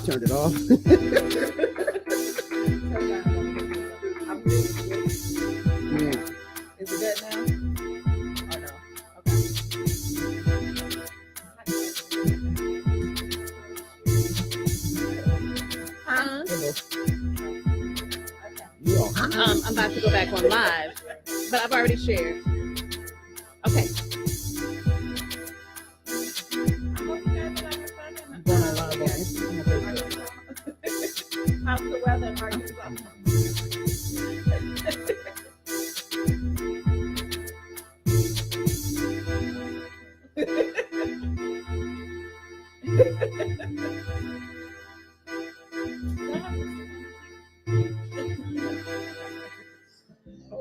turned it off. Is it dead now? Oh no. Okay. I'm about to go back on live, but I've already shared. Okay. How's the weather? Are you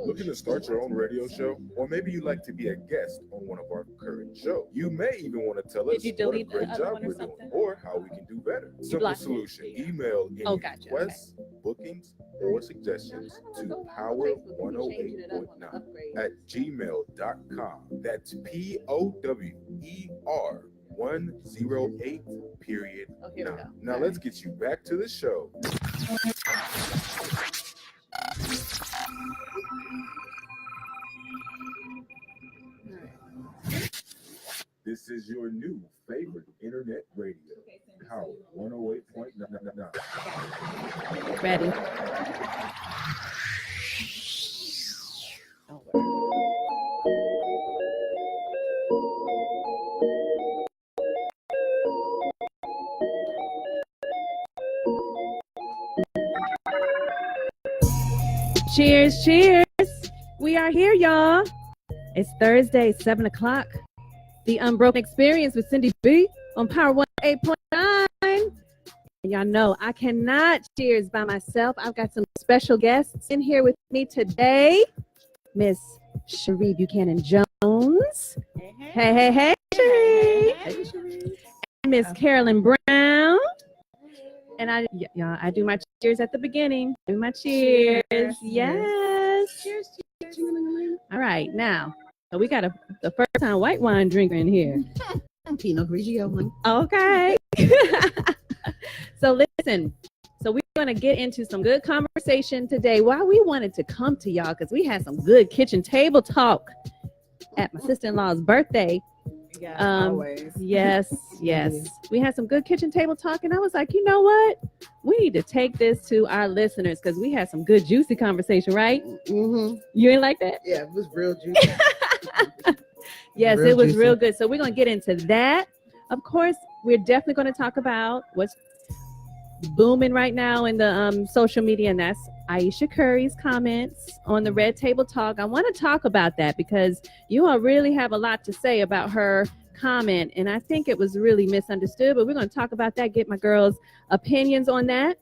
Looking to start your own radio show? Or maybe you'd like to be a guest on one of our current shows. You may even want to tell us what a great job we're doing or how we can do better. Simple solution. Email any requests, bookings, or suggestions to power108.9 at gmail.com. That's POWER 108 period. Now let's get you back to the show. This is your new favorite internet radio, Power 108.9. Ready. Cheers, cheers. We are here, y'all. It's Thursday, 7 o'clock. The Unbroken Experience with Syndy B on Power 108.9. And y'all know I cannot cheers by myself. I've got some special guests in here with me today. Miss Sheree Buchanan Jones. Hey, Sheree. Hey, Sheree. And Miss Carolyn Brown. And I do my cheers at the beginning. Do my cheers. Yes. Cheers. All right, now. So we got the first time white wine drinker in here. Pinot Grigio. Okay. So listen. So we're going to get into some good conversation today. Why we wanted to come to y'all, because we had some good kitchen table talk at my sister-in-law's birthday. always. Yes. We had some good kitchen table talk, and I was like, you know what? We need to take this to our listeners because we had some good juicy conversation, right? Mm-hmm. You ain't like that? Yeah, it was real juicy. Yes, it was real good. So we're going to get into that. Of course, we're definitely going to talk about what's booming right now in the social media, and that's Aisha Curry's comments on the Red Table Talk. I want to talk about that because you all really have a lot to say about her comment, and I think it was really misunderstood, but we're going to talk about that, get my girls' opinions on that.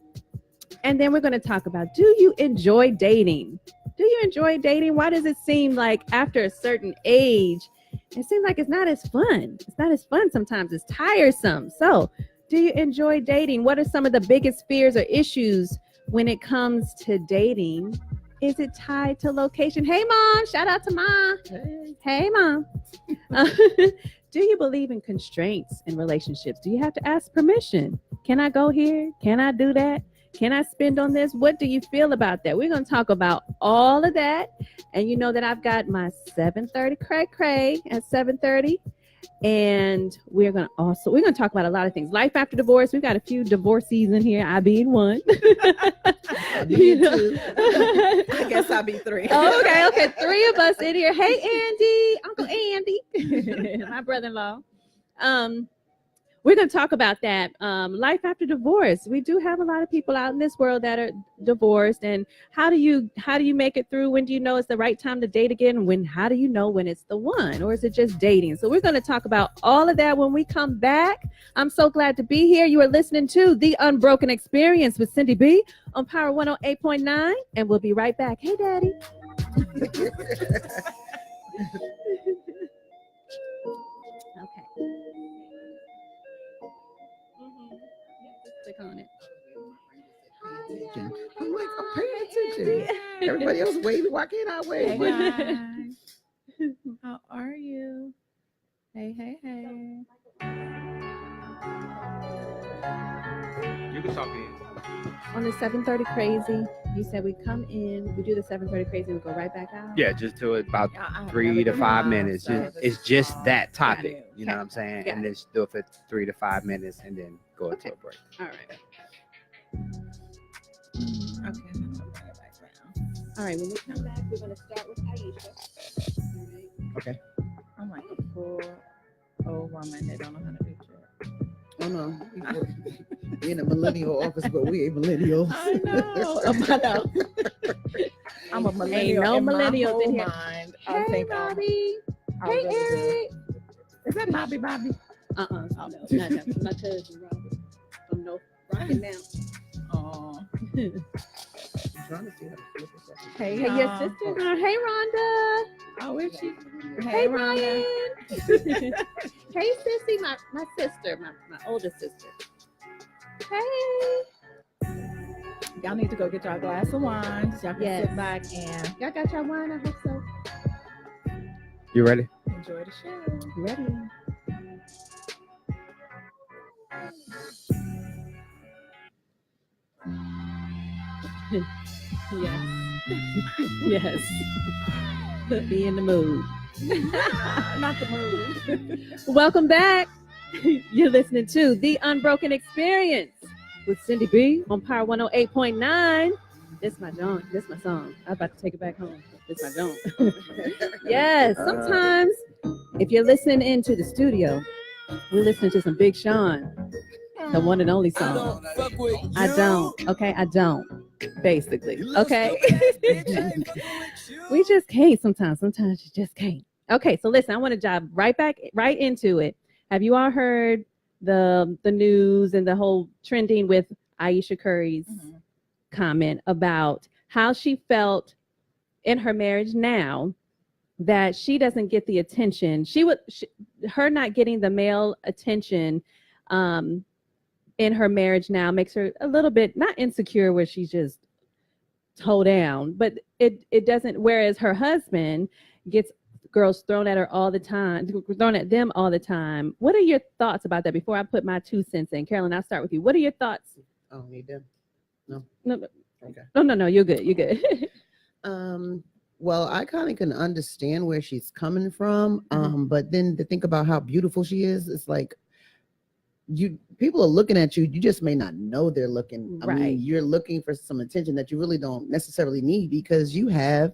And then we're going to talk about, do you enjoy dating? Do you enjoy dating? Why does it seem like after a certain age, it seems like it's not as fun? It's not as fun sometimes. It's tiresome. So do you enjoy dating? What are some of the biggest fears or issues when it comes to dating? Is it tied to location? Hey, Mom. Shout out to Mom. Hey Mom. Do you believe in constraints in relationships? Do you have to ask permission? Can I go here? Can I do that? Can I spend on this? What do you feel about that? We're going to talk about all of that. And you know that I've got my 7:30 cray at 7:30. And we're going to talk about a lot of things. Life after divorce. We've got a few divorcees in here. I being one. I being two. I guess I'll be three. Okay. 3 of us in here. Hey, Andy. Uncle Andy. My brother-in-law. We're going to talk about that. Life after divorce. We do have a lot of people out in this world that are divorced. And how do you make it through? When do you know it's the right time to date again? How do you know when it's the one? Or is it just dating? So we're going to talk about all of that when we come back. I'm so glad to be here. You are listening to The Unbroken Experience with Syndy B on Power 108.9. And we'll be right back. Hey, Daddy. Okay. Click on it. I'm like, I'm paying attention. Everybody else waving. Why can't I wave? Hey, how are you? Hey. You're can talk in. On the 7:30 crazy, you said we come in, we do the 7:30 crazy, we go right back out. Yeah, just do it about I've 3 never to done 5 live minutes. service. It's just that Got topic. it. You know what I'm saying? Got And it. then just do it for 3 to 5 minutes and then go into Okay. a break. All right. Okay. I'll bring it back down. All right. When we come back, we're gonna start with Aisha. All right. Okay. I'm like a poor old woman that don't know how to do shit. Oh no. We in a millennial office, but we ain't millennials. I know. I know. I'm a millennial. no in my millennials whole in here. mind. I Hey, think Bobby. I Hey, really do. Eric. Is that Bobby? Oh, no, not him. My cousin, Robert. I'm no rocking now. Oh. I'm trying to see how to flip this up. Hey, Hey, your y'all. sister. Hey, Rhonda. Oh, is she? Hey, Rhonda. Ryan. Hey, Sissy, my sister, my older sister. Hey. Y'all need to go get y'all a glass of wine. Y'all can Yes. sit back and Y'all got your wine? I hope so. You ready? enjoy the show. Ready. Yes. Yes. Be in the mood. Not the mood. Welcome back. You're listening to The Unbroken Experience with Syndy B on Power 108.9. This my song. I'm about to take it back home. This my song. Yes. Sometimes if you're listening into the studio, we're listening to some Big Sean, the one and only song. I don't. Okay, I don't. Basically. Okay. We just can't sometimes. Sometimes you just can't. Okay, so listen, I want to dive right into it. Have you all heard the news and the whole trending with Aisha Curry's comment about how she felt in her marriage now that she doesn't get the attention. Her not getting the male attention in her marriage now makes her a little bit not insecure where she's just toe down, but it doesn't. Whereas her husband gets girls thrown at them all the time. What are your thoughts about that? Before I put my 2 cents in, Carolyn, I'll start with you. What are your thoughts? I don't need them. No. Okay. No. You're good. You're good. Well, I kind of can understand where she's coming from. But then to think about how beautiful she is, it's like people are looking at you. You just may not know they're looking. I mean, you're looking for some attention that you really don't necessarily need because you have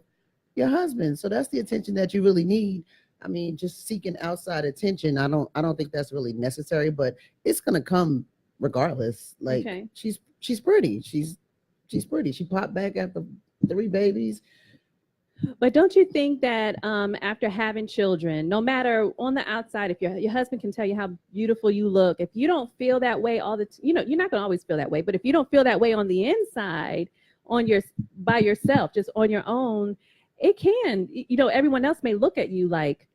your husband. So that's the attention that you really need. I mean, just seeking outside attention, I don't think that's really necessary, but it's gonna come regardless. Like she's pretty. She's pretty. She popped back after 3 babies. But don't you think that after having children, no matter on the outside, if your husband can tell you how beautiful you look, if you don't feel that way you're not going to always feel that way. But if you don't feel that way on the inside, by yourself, just on your own, it can. Everyone else may look at you like,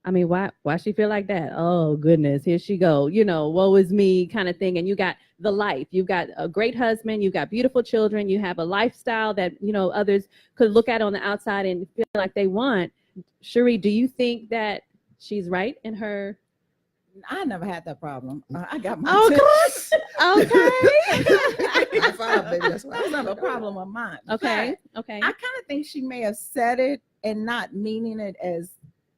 I mean, why she feel like that? Oh goodness, here she go. Woe is me kind of thing. And you got the life. You've got a great husband. You've got beautiful children. You have a lifestyle that others could look at on the outside and feel like they want. Sheree, do you think that she's right in her? I never had that problem. I got my Okay. High five, baby. That's That's not a problem of mine. Okay. But I kind of think she may have said it and not meaning it as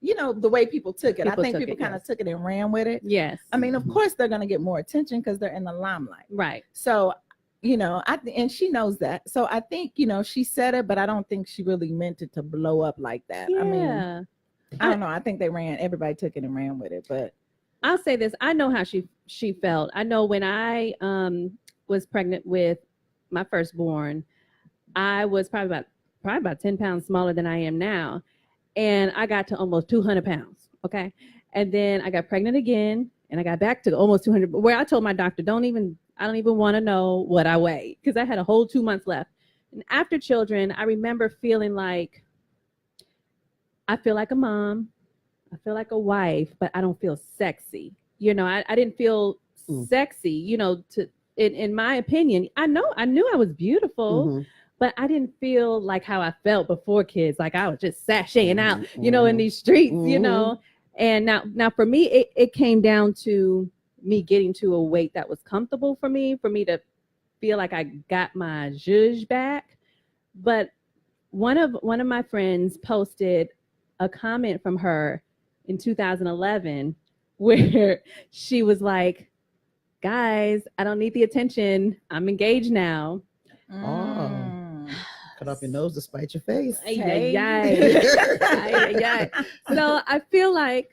the way people took it. I think people kind of took it and ran with it. Yes. I mean, of course they're going to get more attention because they're in the limelight. Right. So, and she knows that. So I think, she said it, but I don't think she really meant it to blow up like that. Yeah. I mean, I don't know. I think everybody took it and ran with it, but I'll say this. I know how she felt. I know when I was pregnant with my firstborn, I was probably about 10 pounds smaller than I am now. And I got to almost 200 pounds. Okay. And then I got pregnant again and I got back to almost 200, where I told my doctor, I don't even want to know what I weigh because I had a whole 2 months left. And after children, I remember feeling like I feel like a mom. I feel like a wife, but I don't feel sexy. I didn't feel sexy, in my opinion. I knew I was beautiful, but I didn't feel like how I felt before kids. Like I was just sashaying out, in these streets, And now for me, it came down to me getting to a weight that was comfortable for me to feel like I got my zhuzh back. But one of my friends posted a comment from her in 2011 where she was like, guys, I don't need the attention. I'm engaged now. Cut off your nose to spite your face. So I feel like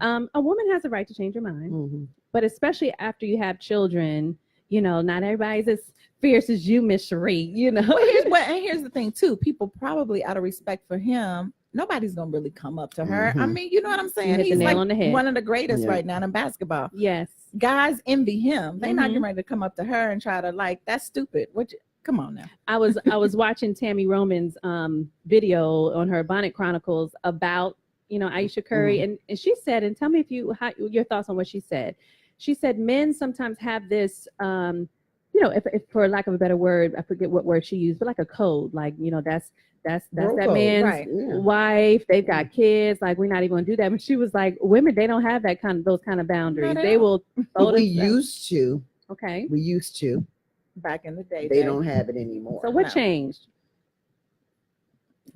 a woman has a right to change her mind, but especially after you have children, you know, not everybody's as fierce as you, Miss Sheree, you know. And here's the thing too, people probably out of respect for him, nobody's gonna really come up to her. I mean, you know what I'm saying? He's like on the head. One of the greatest right now in basketball. Yes. Guys envy him. They're not getting ready to come up to her and try to like, that's stupid. Come on now. I was watching Tammy Roman's video on her Bonnet Chronicles about, you know, Aisha Curry, and she said, and tell me your thoughts on what she said. She said men sometimes have this, you know, if for lack of a better word, I forget what word she used, but like a code, like, you know, that's that man's wife. They've got kids. Like, we're not even gonna do that. But she was like, women, they don't have those kind of boundaries. They will. We used to. Okay. We used to. Back in the day. They don't have it anymore. So what changed?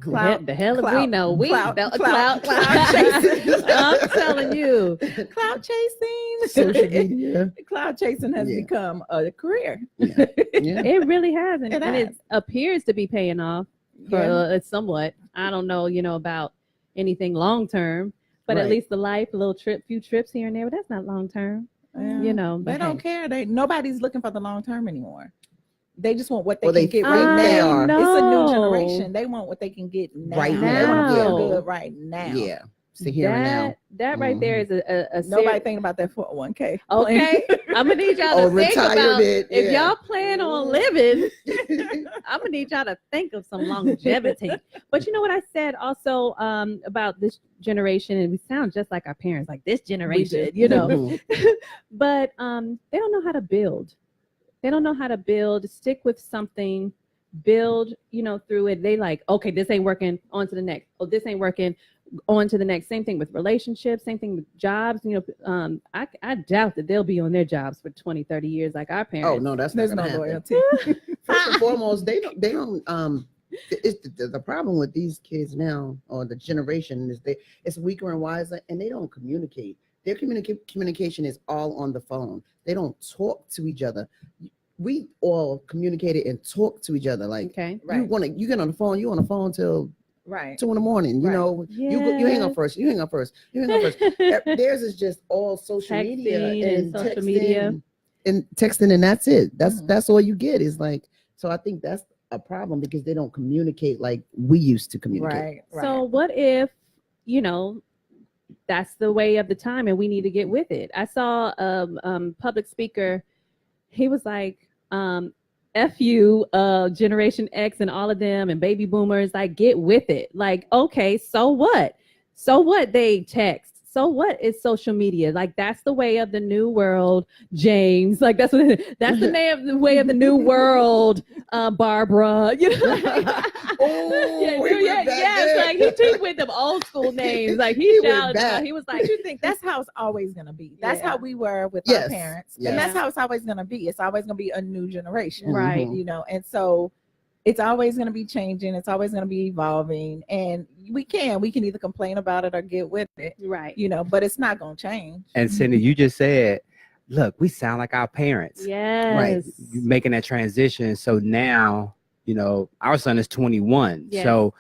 Clout, the hell if we know. Clout chasing. I'm telling you. Clout chasing. Social media. Clout chasing has become a career. It really has. And it appears to be paying off for somewhat. I don't know, you know, about anything long term, but at least the life, few trips here and there, but that's not long term. You know, they don't care. Nobody's looking for the long term anymore. They just want what they can get right now. It's a new generation. They want what they can get now. Right now. They want to feel good right now. Yeah. So here and now. That right there is a nobody thinking about that 401k. Okay. I'm gonna need y'all to think about if y'all plan on living. I'm gonna need y'all to think of some longevity. But you know what I said also about this generation, and we sound just like our parents, like this generation, you know. But they don't know how to build. They don't know how to build, stick with something, build, you know, through it. They like, okay, this ain't working, on to the next. Oh, this ain't working, on to the next. Same thing with relationships, same thing with jobs. You know, I doubt that they'll be on their jobs for 20, 30 years like our parents. Oh, no, there's no loyalty. First and foremost, they don't it's the problem with these kids now, or the generation, is it's weaker and wiser, and they don't communicate. Their communication is all on the phone. They don't talk to each other. We all communicated and talk to each other. Like, you get on the phone, you on the phone till 2 a.m. You know, you hang up first. You hang up first. Theirs is just all social media and social media and texting, and that's it. That's all you get is like. So I think that's a problem because they don't communicate like we used to communicate. Right. So what if, you know, that's the way of the time and we need to get with it? I saw a public speaker. He was like, F you, Generation X and all of them and baby boomers, like, get with it. Like, okay, so what? So what? They text. So what is social media? Like, that's the way of the new world, James. Like, that's the way of the new world, Barbara. You know? Like he with them old school names. Like he shouted out. He was like, you think that's how it's always gonna be. That's how we were with our parents. And that's how it's always gonna be. It's always gonna be a new generation. Right. You know, and so it's always going to be changing. It's always going to be evolving, and we can either complain about it or get with it, right? You know, but it's not going to change. And Syndy, you just said, look, we sound like our parents. Yes. Right. Making that transition. So now, you know, our son is 21. Yes. So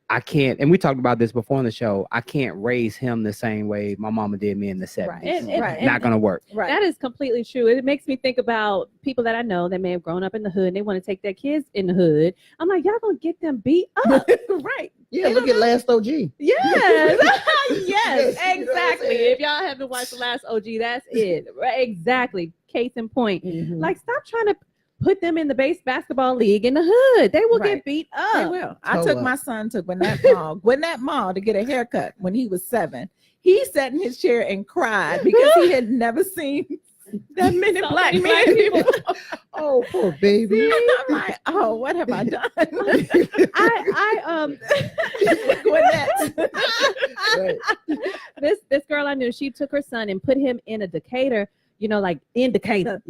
I can't, and we talked about this before on the show, I can't raise him the same way my mama did me in the 70s. Right. Not going to work. Right. That is completely true. It makes me think about people that I know that may have grown up in the hood and they want to take their kids in the hood. I'm like, y'all going to get them beat up. Right. Yeah, look at Last OG. Yes. Yes, exactly. If y'all haven't watched the Last OG, that's it. Right. Exactly. Case in point. Like, stop trying to put them in the base basketball league in the hood. They will get beat up. They will. I took my son to Gwinnett Mall to get a haircut when he was 7. He sat in his chair and cried because he had never seen that many black men. Oh, poor baby. And I'm like, oh, what have I done? This girl I knew, she took her son and put him in a Decatur like indicator,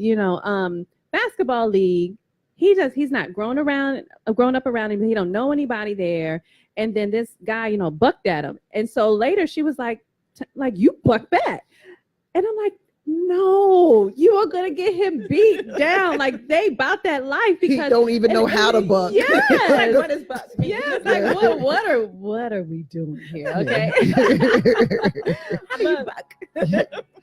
basketball league. He's not grown up around him. He don't know anybody there. And then this guy, bucked at him. And so later she was like, you buck back. And I'm like, no, you are gonna get him beat down. Like they about that life because he don't even know how to buck. Yeah, like, what is buck? Yes, like what are we doing here? Okay. How do you buck?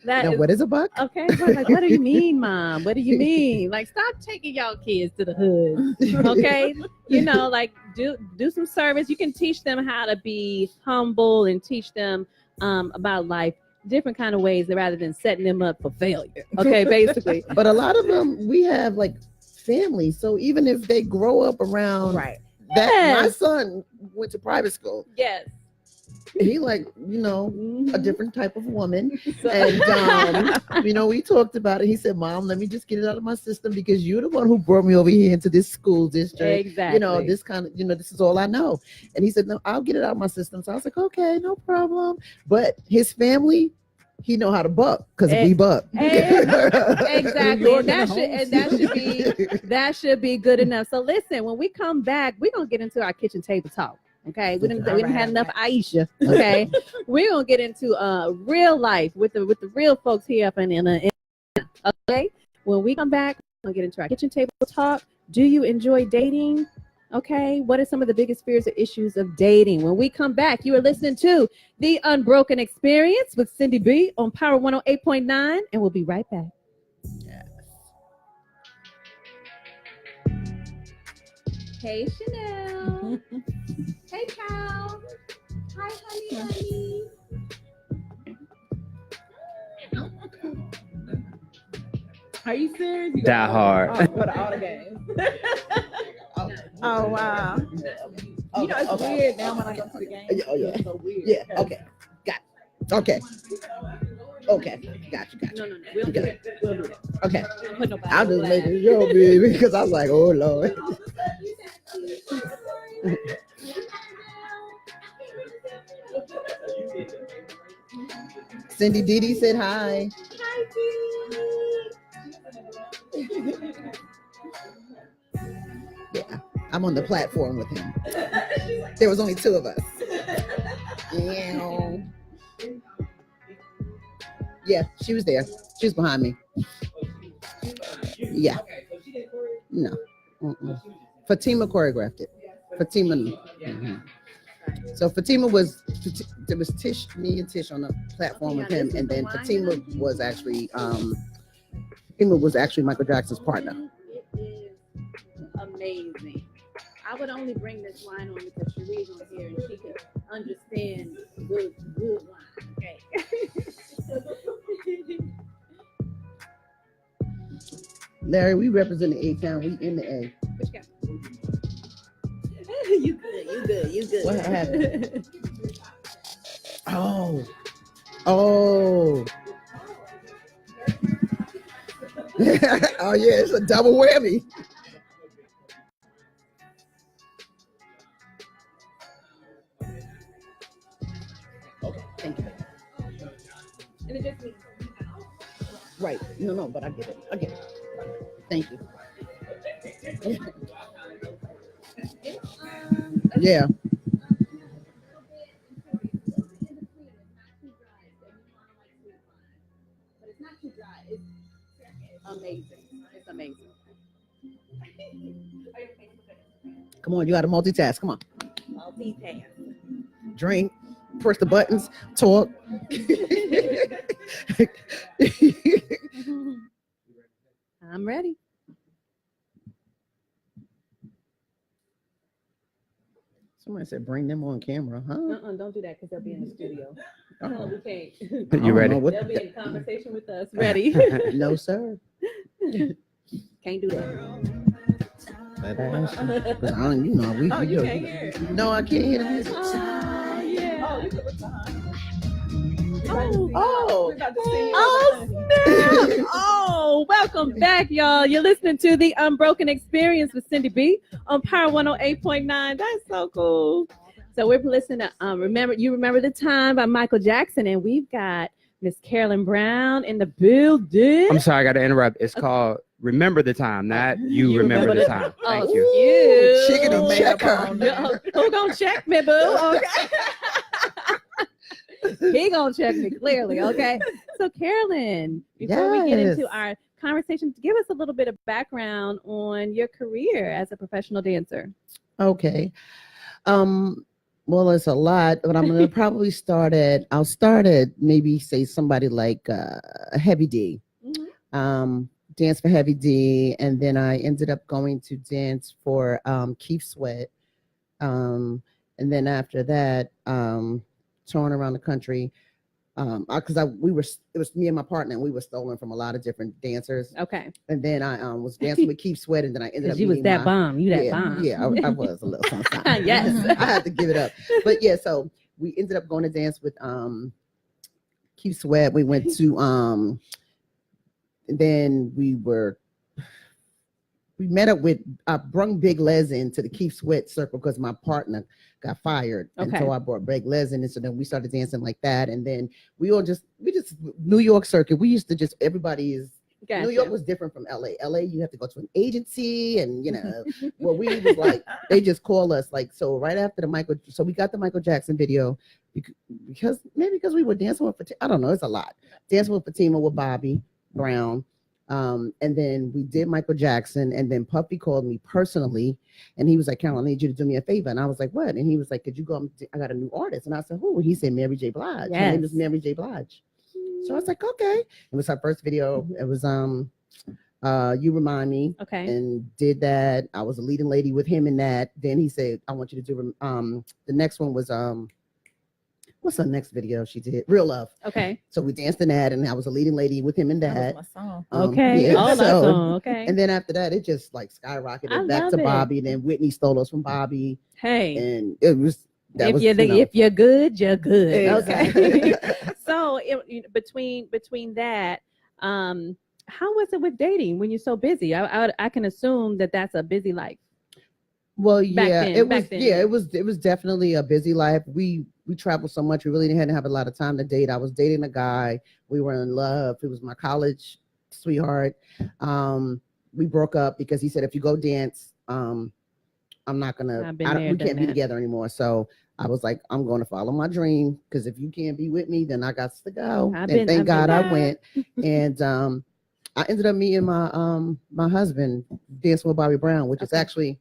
Now, what is a buck? Okay, but like, what do you mean, Mom? What do you mean? Like, stop taking y'all kids to the hood. Okay, like do some service. You can teach them how to be humble and teach them about life. Different kind of ways rather than setting them up for failure. Okay, basically. But a lot of them, we have like family. So even if they grow up around right. that, Yes. my son went to private school. Yes. He like, a different type of woman. And, we talked about it. He said, Mom, let me just get it out of my system because you're the one who brought me over here into this school district. Exactly. This kind of, this is all I know. And he said, no, I'll get it out of my system. So I was like, okay, no problem. But his family, he know how to buck because we buck. Exactly. And that should be good enough. So listen, when we come back, we're gonna get into our kitchen table talk. Okay, we didn't have enough Aisha. Okay, we're gonna get into real life with the real folks here up in okay. When we come back, we're gonna get into our kitchen table talk. Do you enjoy dating? Okay, what are some of the biggest fears or issues of dating? When we come back, you are listening to The Unbroken Experience with Syndy B on Power 108.9, and we'll be right back. Hey, Chanel. Hey, Cal. Hi, honey. Are you serious? Die hard. For the auto game. Oh wow. It's weird now when I go to the game. Oh yeah. It's so weird. Yeah. Okay. Got it. Okay. Got you. No. We'll do it. Okay. Put nobody I'll just on make blast. it show, baby, because I was like, oh Lord. Syndy Didi said hi. Yeah, I'm on the platform with him. There was only two of us. Yeah, she was there. She was behind me. Yeah. No. Fatima choreographed it. Fatima. Mhm. So Fatima there was me and Tish on the platform with him, and then Fatima was actually Michael Jackson's partner. It is amazing. I would only bring this wine on because Sheree's on here and she could understand good wine. Okay. Larry, we represent the A-Town. We in the A. Which guy? You good. What happened? Oh. Oh, yeah, it's a double whammy. Okay, thank you. And it just means Right. No, but I get it. Thank you. Yeah. amazing. It's amazing. Come on, you got to multitask. Come on. Multitask. Drink, press the buttons, talk. I'm ready. Somebody said bring them on camera, huh? Don't do that because they'll be in the studio. Uh-oh. No, we can't. You ready? They'll be in conversation with us. Ready? No, sir. Can't do that. Because I don't, you know, we. Oh, we you do- can't hear it. No, I can't hear the music. Oh, yeah. Oh, you could look behind. Oh. We're about to see you. Oh, snap. Oh, welcome back, y'all. You're listening to The Unbroken Experience with Syndy B on Power 108.9. That's so cool. So we're listening to Remember the Time by Michael Jackson, and we've got Miss Carolyn Brown in the building. I'm sorry, I got to interrupt. It's called Remember the Time, not You Remember the Time. Thank you. She gonna check her. Who gonna check me, boo? Okay. He gonna check me clearly. Okay. So Carolyn, before we get into our conversation, give us a little bit of background on your career as a professional dancer. Okay. Well, it's a lot, but I'm gonna probably I'll start at maybe say somebody like Heavy D. Mm-hmm. Dance for Heavy D, and then I ended up going to dance for Keith Sweat. And then after that, touring around the country. Because it was me and my partner, and we were stolen from a lot of different dancers. Okay. And then I was dancing with Keith Sweat, and then I ended up. You was that bomb. You that bomb. Yeah, I was a little something. Yes. I had to give it up. But yeah, so we ended up going to dance with Keith Sweat. We went to then we met up with I brung Big Les into the Keith Sweat circle because my partner got fired. Okay. And so I brought Big Les in, and so then we started dancing like that. And then we just New York circuit. We used to just everybody is Gotcha. New York was different from LA. LA, you have to go to an agency, and well, we was like they just call us like so right after so we got the Michael Jackson video because we were dancing with I don't know, it's a lot. Dancing with Fatima with Bobby Brown. And then we did Michael Jackson, and then Puffy called me personally, and he was like, Carolyn, I need you to do me a favor. And I was like, what? And he was like, could you go? I got a new artist. And I said, who? He said, Mary J. Blige. Yes. Her name is Mary J. Blige. So I was like, okay. It was her first video. It was You Remind Me. Okay. And did that. I was a leading lady with him in that. Then he said, I want you to do the next one was what's the next video she did? Real Love. Okay. So we danced in that, and I was a leading lady with him in that. That was my song. Okay. Yeah, That song. Okay. And then after that, it just like skyrocketed I back love to it. Bobby. And then Whitney stole us from Bobby, Hey. and it was If you're good, you're good. Exactly. Okay. So between that, how was it with dating when you're so busy? I can assume that's a busy life. Well, yeah, back then. it was definitely a busy life. We traveled so much. We really didn't have a lot of time to date. I was dating a guy. We were in love. It was my college sweetheart. We broke up because he said, if you go dance, I'm not gonna. We can't be together anymore. So I was like, I'm going to follow my dream, because if you can't be with me, then I got to go. Thank God I went. And I ended up meeting my husband dancing with Bobby Brown, which is actually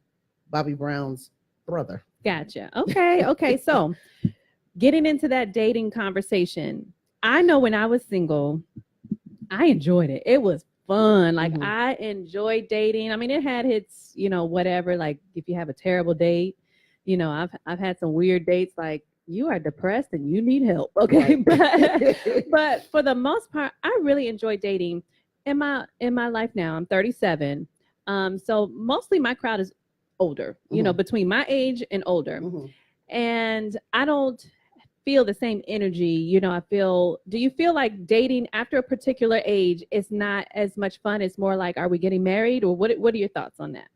Bobby Brown's brother. Gotcha. Okay. So getting into that dating conversation, I know when I was single, I enjoyed it. It was fun. Like I enjoyed dating. I mean, it had its, whatever, like if you have a terrible date, I've had some weird dates, like you are depressed and you need help. Okay. Right. But for the most part, I really enjoy dating in my life now. I'm 37. So mostly my crowd is older, between my age and older. And I don't feel the same energy. Do you feel like dating after a particular age is not as much fun? It's more like, are we getting married, or what are your thoughts on that?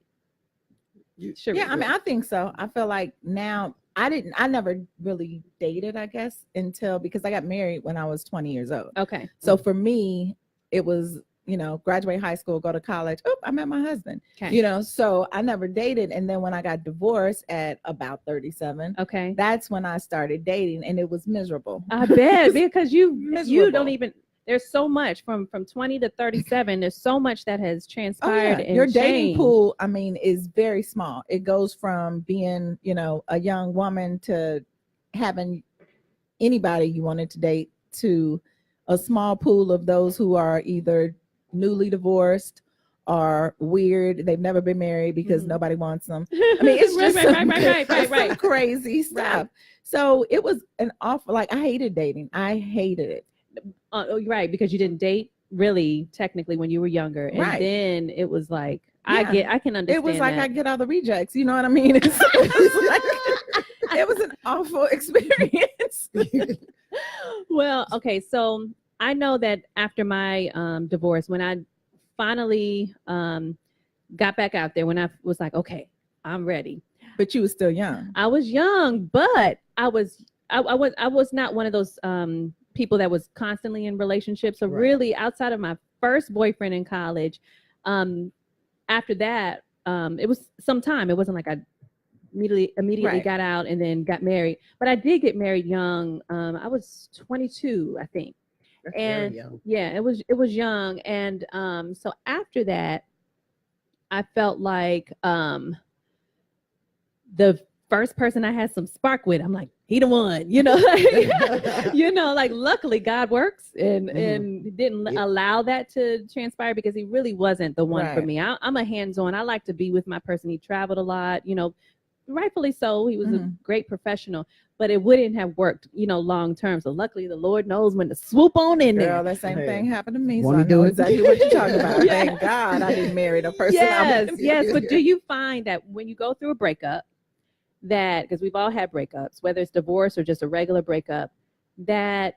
Sure. Yeah, I mean, I think so. I feel like now I never really dated, I guess, because I got married when I was 20 years old. Okay. So for me, it was, graduate high school, go to college. Oh, I met my husband. Okay. So I never dated. And then when I got divorced at about 37, okay, that's when I started dating, and it was miserable. I bet, because you don't even. There's so much from 20 to 37. There's so much that has transpired. And your changed. dating pool, I mean, is very small. It goes from being, a young woman to having anybody you wanted to date, to a small pool of those who are either newly divorced or weird. They've never been married because nobody wants them. I mean, it's just some crazy stuff. Right. So it was an awful, I hated dating. I hated it. Right, because you didn't date really technically when you were younger, and then it was like I can understand. It was like that. I get all the rejects. You know what I mean? It was an awful experience. Well, okay, so I know that after my divorce, when I finally got back out there, when I was like, okay, I'm ready. But you were still young. I was young, but I was not one of those people that was constantly in relationships. So really, outside of my first boyfriend in college, after that, it was some time. It wasn't like I immediately got out and then got married. But I did get married young. I was 22, I think. That's and very young. Yeah, it was young. And so after that, I felt like the first person I had some spark with, I'm like, he the one, you know, like luckily God works and didn't allow that to transpire, because he really wasn't the one for me. I'm a hands-on. I like to be with my person. He traveled a lot, you know, rightfully so. He was a great professional, but it wouldn't have worked, you know, long term. So luckily the Lord knows when to swoop on in there. Girl, that same thing happened to me. So I know exactly what you're talking about. Thank God I didn't marry the person. Yes. But do you find that when you go through a breakup, that, because we've all had breakups, whether it's divorce or just a regular breakup, that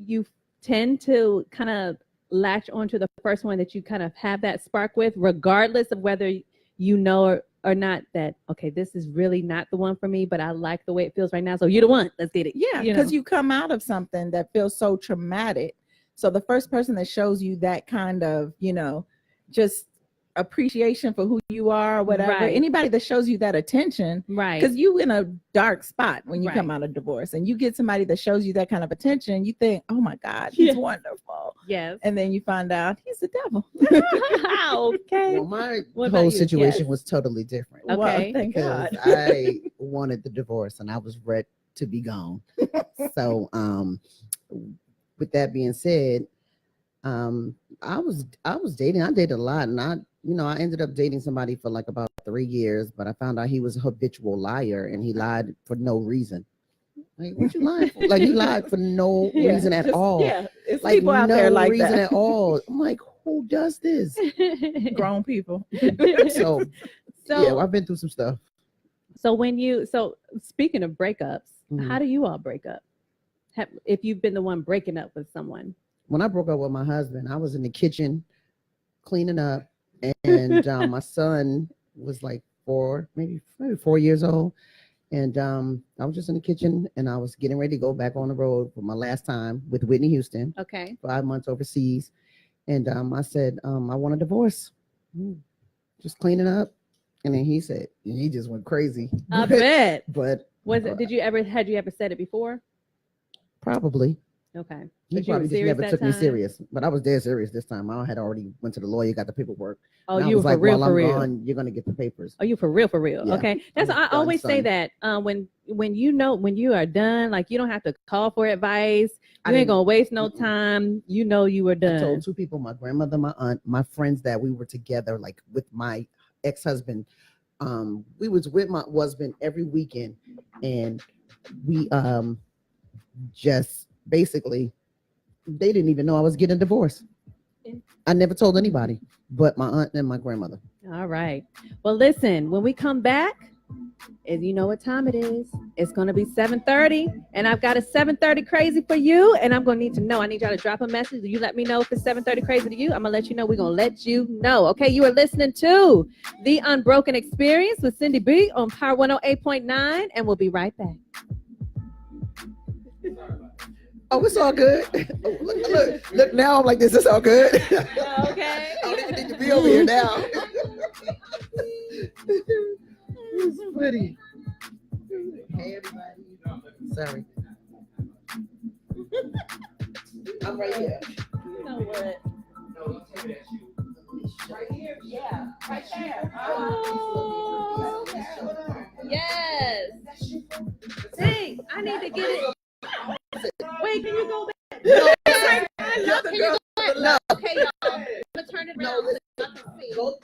you tend to kind of latch onto the first one that you kind of have that spark with, regardless of whether you know or not that, okay, this is really not the one for me, but I like the way it feels right now. So you're the one. Let's get it. Yeah, because you come out of something that feels so traumatic. So the first person that shows you that kind of, you know, just appreciation for who you are, or whatever, anybody that shows you that attention, because you in a dark spot when you come out of divorce, and you get somebody that shows you that kind of attention, you think, oh my God, he's wonderful. Yes. And then you find out he's the devil. Okay. Well, my whole situation was totally different. Okay. Well, thank God. I wanted the divorce and I was ready to be gone. So with that being said, I was dating. I dated a lot, and I ended up dating somebody for like about 3 years, but I found out he was a habitual liar, and he lied for no reason. Like, what you lying for? Like, he lied for no reason at all. Yeah, it's like people out no there like reason that. at all. I'm like, who does this? Grown people. So yeah, I've been through some stuff. So speaking of breakups, how do you all break up? If you've been the one breaking up with someone. When I broke up with my husband, I was in the kitchen cleaning up, and my son was like 4 years old, and I was just in the kitchen, and I was getting ready to go back on the road for my last time with Whitney Houston. Okay. 5 months overseas, and I said, I want a divorce. Just cleaning up, and then he said, and he just went crazy. I bet. But had you ever said it before? Probably. Okay. He probably just never took me serious, but I was dead serious this time. I had already went to the lawyer, got the paperwork. Oh, you were for real, while for real. Gone, you're gonna get the papers. Oh, you for real, for real. Yeah. Okay. That's I always say that when you are done, like you don't have to call for advice. You ain't gonna waste no time. You know you were done. I told 2 people, my grandmother, my aunt, my friends, that we were together, like with my ex-husband. We was with my husband every weekend, and we just basically, they didn't even know I was getting divorced. I never told anybody but my aunt and my grandmother. All right. Well, listen, when we come back, and you know what time it is, it's going to be 7:30, and I've got a 7:30 crazy for you, and I'm going to need to know. I need y'all to drop a message. You let me know if it's 7:30 crazy to you. I'm going to let you know. We're going to let you know. Okay, you are listening to The Unbroken Experience with Syndy B on Power 108.9, and we'll be right back. Oh, it's all good. Oh, look, now I'm like this. It's all good. Okay. I don't even need to be over here now. It's pretty. Hey, everybody. Sorry. I'm right here. You know what? Right here, yeah, right there. Oh, yes. See, I need to get it. Wait, can you go back? No, Can you go back? no. Okay, y'all. I'm gonna turn it around. Go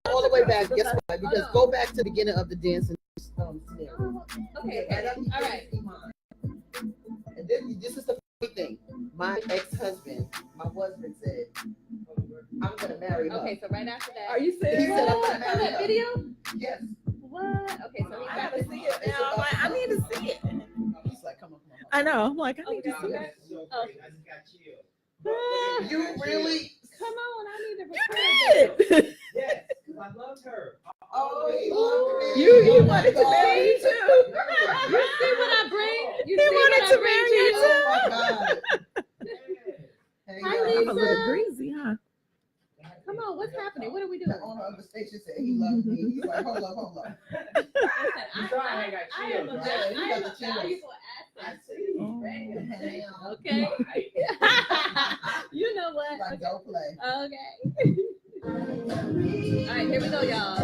all the way back. Guess what? Because go back to the beginning of the dancing scenario. Okay, all right. And then this is the funny thing. My ex-husband, my husband said, I'm gonna marry her. Okay, so right after that. Are you He serious? said, I'm gonna marry that her. video? Yes. What? Okay, so he I got gotta see it now. I'm like, I need to see it. He's like, come on. I know. I'm like, I need to see Okay. it. Ah, You really? come on, I need to record this. Yes, because I loved her. Oh, he loved me. You wanted to marry you too. You see what I bring? You He see wanted what to I bring marry to you you? Oh my God. on, what's happening? What are we doing? The owner of the station said he loved me. He's like, hold up. Okay. You know what? Like, don't play. Okay. All right, here we go, y'all.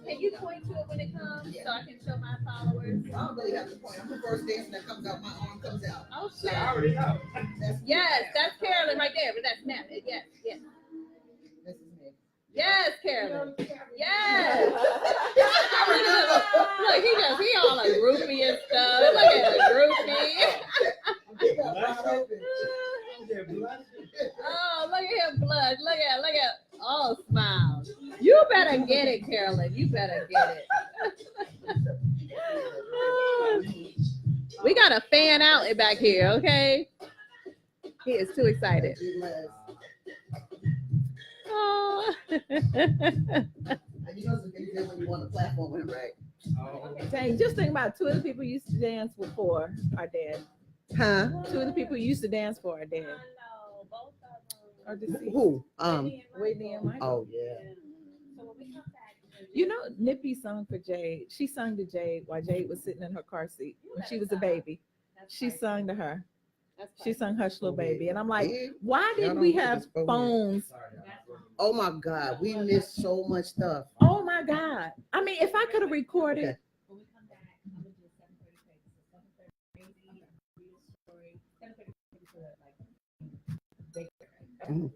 Can you point to it when it comes so I can show my followers? I don't really have to point. I'm the first dancer that comes out. My arm comes out. Oh, shit. I already know. Yes, that's Carolyn right there. But that's Snap. Yes, yes. This is me. Yes, Carolyn. Yes. Look, he all like groupie and stuff. Look at the groupie. Oh, look at him blush. Look at. Oh, smile. You better get it, Carolyn. You better get it. We got a fan out back here, okay? He is too excited. Oh. And you know it's a big deal when you want a platform with him, right? Dang, just think about 2 of the people you used to dance for are dead. Huh? 2 of the people you used to dance for are dead. Or deceased. Who? Whitney and Michael. Oh yeah. You know, Nippy sung for Jade. She sung to Jade while Jade was sitting in her car seat when she was a baby. She sung to her. She sung Hush Little Baby. And I'm like, why did we have phones? Oh my God, we missed so much stuff. Oh my God. I mean, if I could have recorded. Okay. Mm.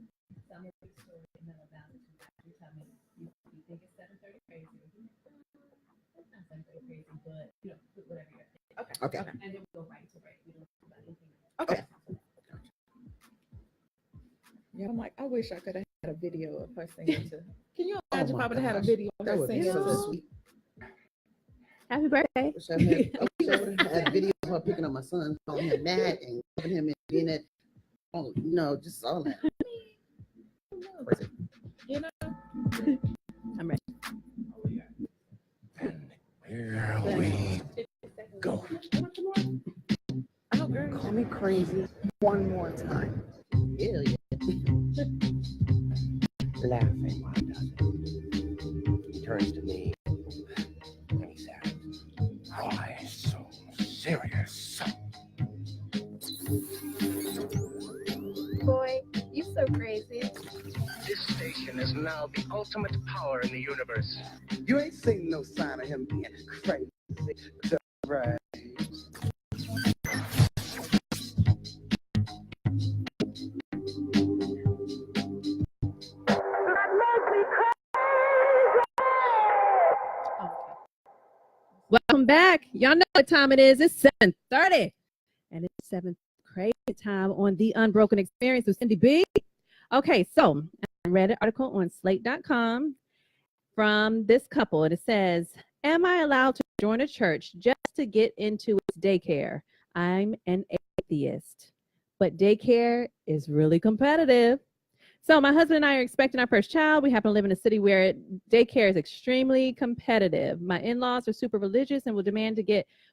Okay. And then we go right to break. We don't talk about anything. Okay. Yeah, I'm like, I wish I could have had a video of her singing to. Can you imagine if I would have had a video of That her would be singing so to? sweet. Happy birthday. Wish I would have had video of her picking up my son, calling him Matt, and loving him and being that. Oh no, just all that. Crazy. You know? I'm ready. Here we go. Oh, girl. Call me crazy one more time. Yeah, yeah. Laughing while he does it. He turns to me and he says, Why so serious? Boy, you so crazy. this station is now the ultimate power in the universe. You ain't seen no sign of him being crazy. Right. Welcome back. Y'all know what time it is. It's 7:30. And it's 7th crazy time on the Unbroken Experience with Syndy B. Okay, so I read an article on slate.com from this couple. And it says, am I allowed to join a church just to get into its daycare? I'm an atheist, but daycare is really competitive. So my husband and I are expecting our first child. We happen to live in a city where daycare is extremely competitive. My in-laws are super religious and will demand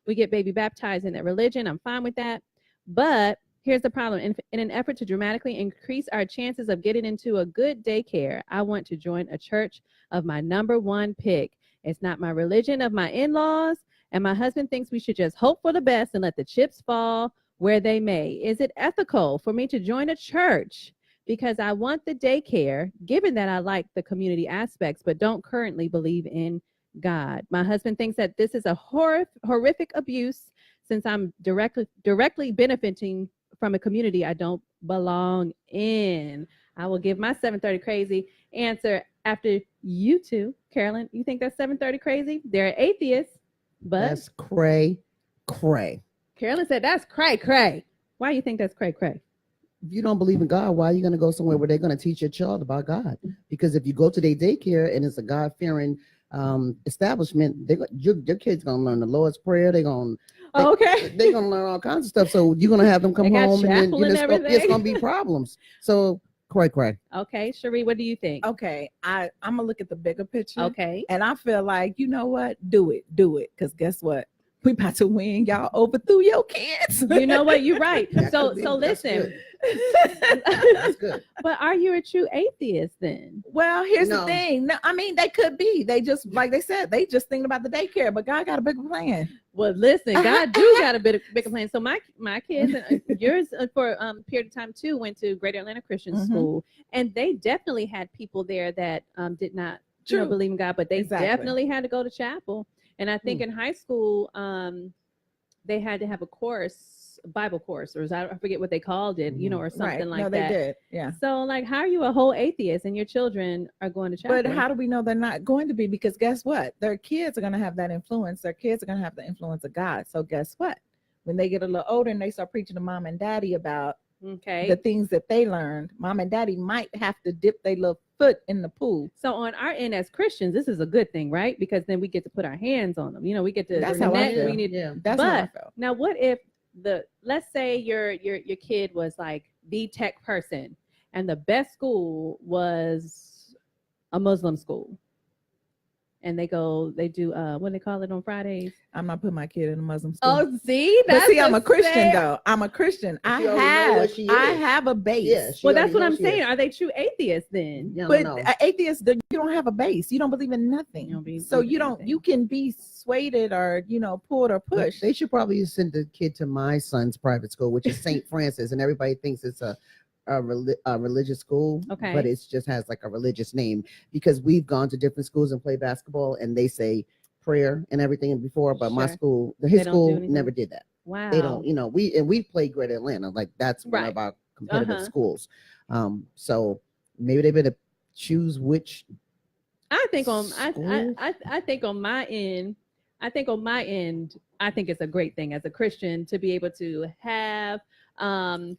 we get baby baptized in that religion. I'm fine with that. But here's the problem. In an effort to dramatically increase our chances of getting into a good daycare, I want to join a church of my number one pick. It's not my religion of my in-laws, and my husband thinks we should just hope for the best and let the chips fall where they may. Is it ethical for me to join a church? Because I want the daycare, given that I like the community aspects, but don't currently believe in God. My husband thinks that this is a horrific abuse since I'm directly benefiting from a community I don't belong in. I will give my 7:30 crazy answer after you two. Carolyn, you think that's 7:30 crazy? They're atheists, but That's cray. Carolyn said that's cray. Why do you think that's cray? If you don't believe in God, why are you going to go somewhere where they're going to teach your child about God? Because if you go to their daycare and it's a God-fearing establishment, your kid's going to learn the Lord's Prayer. They're going to learn all kinds of stuff. So you're going to have them come home and then it's going to be problems. So cray. Okay, Sheree, what do you think? Okay, I'm gonna look at the bigger picture. Okay. And I feel like, you know what? Do it. Because guess what? We about to win y'all overthrew your kids. You know what? You're right. So That's listen. good. That's good. But are you a true atheist then? Well, here's No. the thing. No, I mean, they could be. They just, like they said, they just thinking about the daycare, but God got a bigger plan. Well, listen, God do got a bigger plan. So my kids and yours for a period of time too went to Greater Atlanta Christian School, and they definitely had people there that did not believe in God, but they definitely had to go to chapel. And I think in high school, they had to have a course, Bible course, or I forget what they called it, or something like that. No, they did. Yeah. So, like, how are you a whole atheist and your children are going to chapel? But how do we know they're not going to be? Because guess what? Their kids are going to have that influence. Their kids are going to have the influence of God. So guess what? When they get a little older and they start preaching to mom and daddy about the things that they learned, mom and daddy might have to dip their little foot in the pool. So on our end as Christians, this is a good thing, right? Because then we get to put our hands on them. We get to. That's how I feel. That's how I feel. Now, what if let's say your kid was like the tech person, and the best school was a Muslim school, and they do what do they call it on Fridays? I'm not putting my kid in a Muslim school. Oh, see, but see, I'm a Christian though. I'm a Christian. I have a base. Yeah, well, that's what I'm saying. Are they true atheists then? But atheists, you don't have a base. You don't believe in nothing. You can be swayed or pulled or pushed. They should probably send the kid to my son's private school, which is St. Francis, and everybody thinks it's a religious school, but it just has like a religious name, because we've gone to different schools and play basketball, and they say prayer and everything before, but my school, his school, never did that. Wow. They don't, we play Greater Atlanta, like that's one of our competitive schools. So maybe they better choose which. I think on my end, I think it's a great thing as a Christian to be able to have to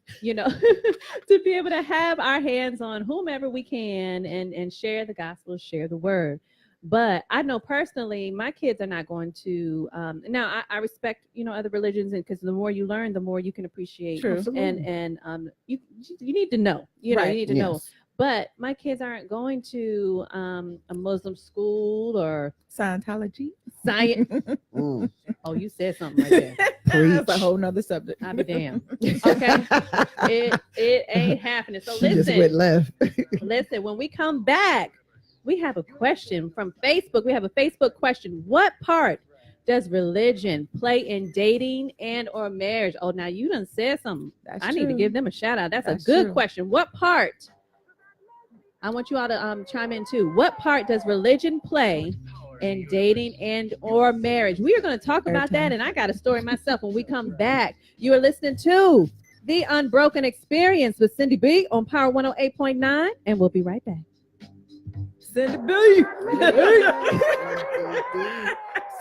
be able to have our hands on whomever we can and share the gospel, share the word. But I know personally, my kids are not going to. Now, I respect other religions, and because the more you learn, the more you can appreciate. True. And you need to know. You need to know. But my kids aren't going to a Muslim school or Scientology. Oh, you said something right there. That's a whole nother subject. I'll be damned. Okay, it ain't happening. So listen, just went left. Listen, when we come back, we have a question from Facebook. We have a Facebook question. What part does religion play in dating and or marriage? Oh, now you done said something. I need to give them a shout out. That's a good question. What part? I want you all to chime in too. What part does religion play in dating and or marriage? We are going to talk about that, and I got a story myself when we come back. You are listening to The Unbroken Experience with Syndy B on Power 108.9, and we'll be right back. Syndy B.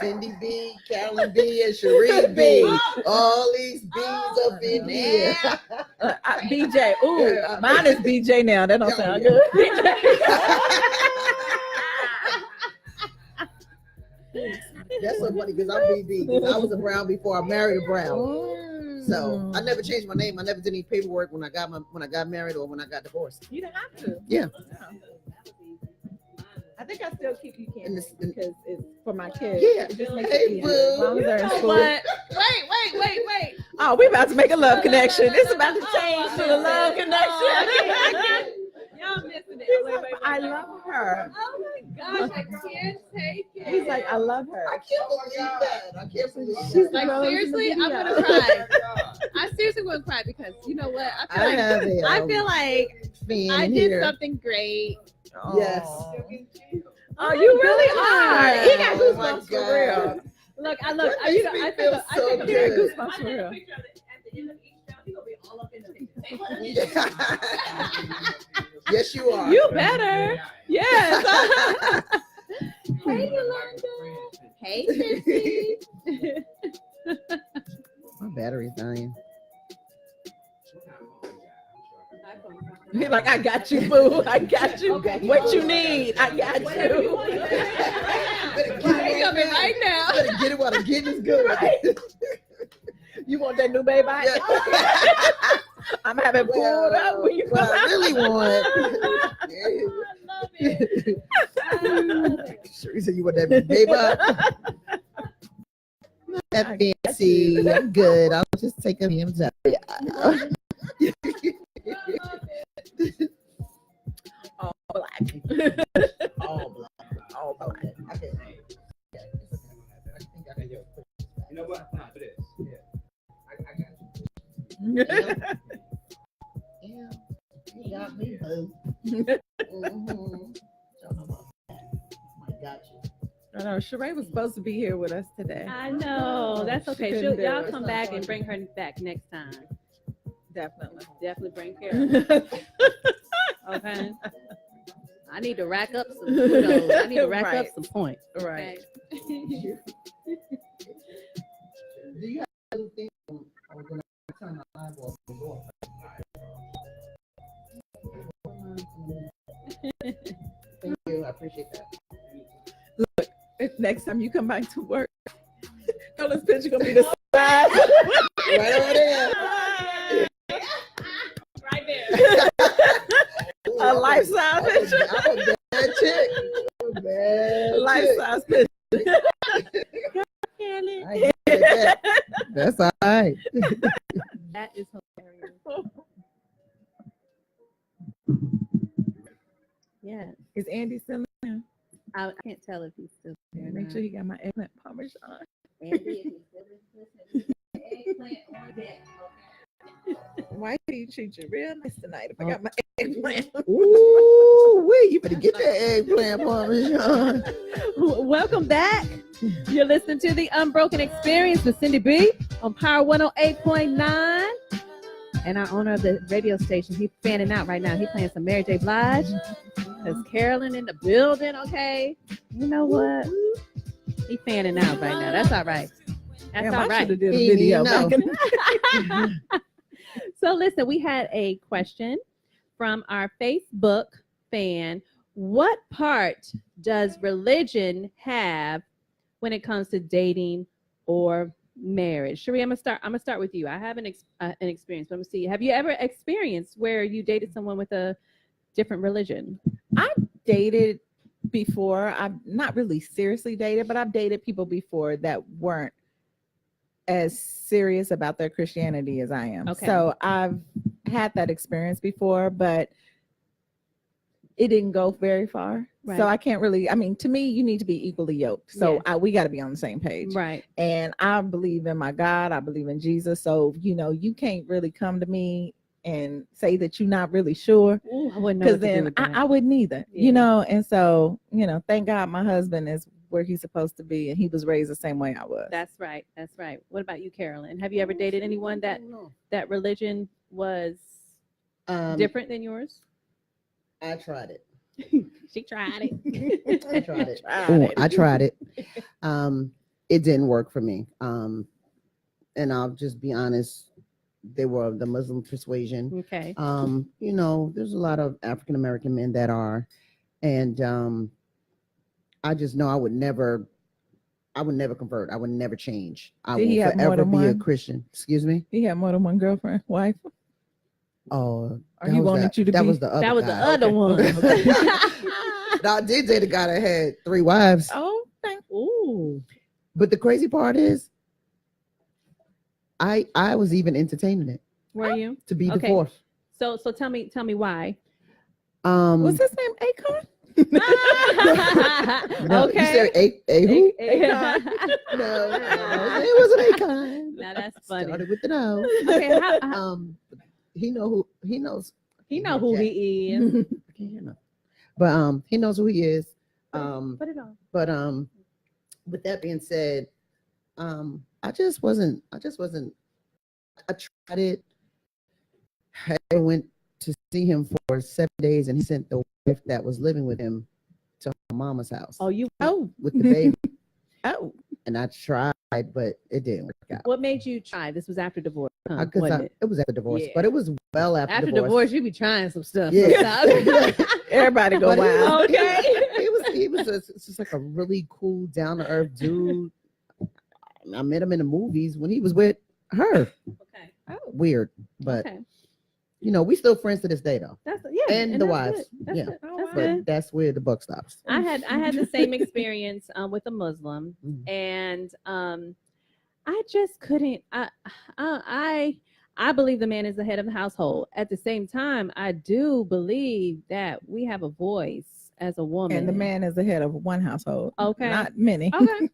Syndy B, Carolyn B, and Sheree B. All these B's up in here. BJ. Ooh, mine is BJ now. That don't sound good. That's so funny because I'm BB. Because I was a Brown before I married a Brown. So I never changed my name. I never did any paperwork when I got married or when I got divorced. You didn't have to. Yeah. I think I still keep Buchanan because it's for my kids. Yeah. It just makes it easier. As long as they're in school. Wait. Oh, we about to make a love connection. It's about to change to the love connection. Y'all missing it. Wait. I love her. Oh my gosh, I can't take it. He's like, I love her. I can't believe that. I can't believe She's that. Like, seriously, I'm gonna cry. I seriously gonna cry because you know what? I feel like I did something great. Yes. Oh, you really are. He got goosebumps for real. Look, I think goosebumps for real. Yes, you are. You better. Yes. Hey, Yolanda. Hey, Syndy. My battery's dying. He's like, I got you, boo. I got you. What you need, I got you. He's coming right now. Better get it while the getting is good. Right. You want that new baby? Yeah. I'm having pulled up when you come I really want. I love it. Sheree said you want that baby. that fancy. I'm good. I'll just take a BMW. All black. All black. All black. Okay. I think I can You know what? Nah, it is. Yeah. I got you. Yeah, you got me, boo. Mm-hmm. I got you. I know Sheree was supposed to be here with us today. I know. That's She okay. couldn't do Y'all it. come back and bring her back next time. Definitely. Definitely bring Carolyn. Okay. I need to rack up some kudos. I need to rack up some points. Right. Okay? Do you have anything when I turn my eyeball off? Thank you. I appreciate that. If next time you come back to work, Carolyn's picture gonna be the side. Right over there. Right there. A life-size picture. I'm a bad chick. I'm a bad chick. Life-size picture. I ain't get that. That's all right. That is hilarious. Yeah. Is Andy still in? I can't tell if he's still there. or Make not. sure he got my eggplant parmesan. Andy, if he's still listening, eggplant on deck. Why do you treat you real nice tonight if I got my eggplant? Ooh, wait, you better get that eggplant parmesan. Welcome back. You're listening to the Unbroken Experience with Syndy B on Power 108.9. And our owner of the radio station, he's fanning out right now. He's playing some Mary J. Blige. Because Carolyn in the building, okay? You know what? He's fanning out right now. That's all right. That's Damn, all I right. should have did a video. No. Back in- So listen, we had a question from our Facebook fan. What part does religion have when it comes to dating or marriage? Sheree, I'm gonna start with you. I have an experience, but I'm gonna see. Have you ever experienced where you dated someone with a different religion? dated before. I've not really seriously dated, but I've dated people before that weren't as serious about their Christianity as I am. Okay. So I've had that experience before, but it didn't go very far. Right. So I can't really, I mean, to me, you need to be equally yoked. So Yes. we got to be on the same page. Right. And I believe in my God. I believe in Jesus. So, you can't really come to me and say that you're not really sure. Ooh, I wouldn't know Because what to do then with that. I wouldn't either, Yeah. And so, thank God my husband is where he's supposed to be, and he was raised the same way I was. That's right. That's right. What about you, Carolyn? Have you ever dated anyone that religion was different than yours? I tried it. She tried it. I tried it. I tried it. It didn't work for me. And I'll just be honest, they were of the Muslim persuasion. Okay. There's a lot of African American men that are, and I just know I would never convert. I would never change. I Did he will have more forever than be a one? Christian. Excuse me. He had more than one girlfriend, wife, Oh, or he wanted you to that be. was the other That was guy. the other one. No, I did date a guy that had 3 wives. Oh, thank Ooh. But the crazy part is, I was even entertaining it Were you? to be Okay. divorced. So tell me why. Was his name Akon? No, you said a who? No, it wasn't Akon. Now that's funny. Started with the no. Okay, He knows. he know who he is. But he knows who he is. Put it on. But with that being said, I just wasn't. I tried it. I went to see him for 7 days, and he sent the wife that was living with him to her mama's house Oh, you. with the baby. Oh, And I tried, but it didn't work out. What made you try? This was after divorce. Huh, wasn't it? It was after divorce, Yeah. but it was well after After divorce. divorce, you be trying some stuff. Yeah. sometimes. everybody go But he- wild. Okay. He was just like a really cool, down to earth dude. I met him in the movies when he was with her. Okay. Weird, but Okay. we still friends to this day though. That's yeah. And the that's wives. good. That's Yeah. good. Oh, That's wow. But good. that's where the buck stops. I had the same experience with a Muslim, Mhm. and I just couldn't. I believe the man is the head of the household. At the same time, I do believe that we have a voice as a woman, and the man is the head of one household. Okay, not many. Okay,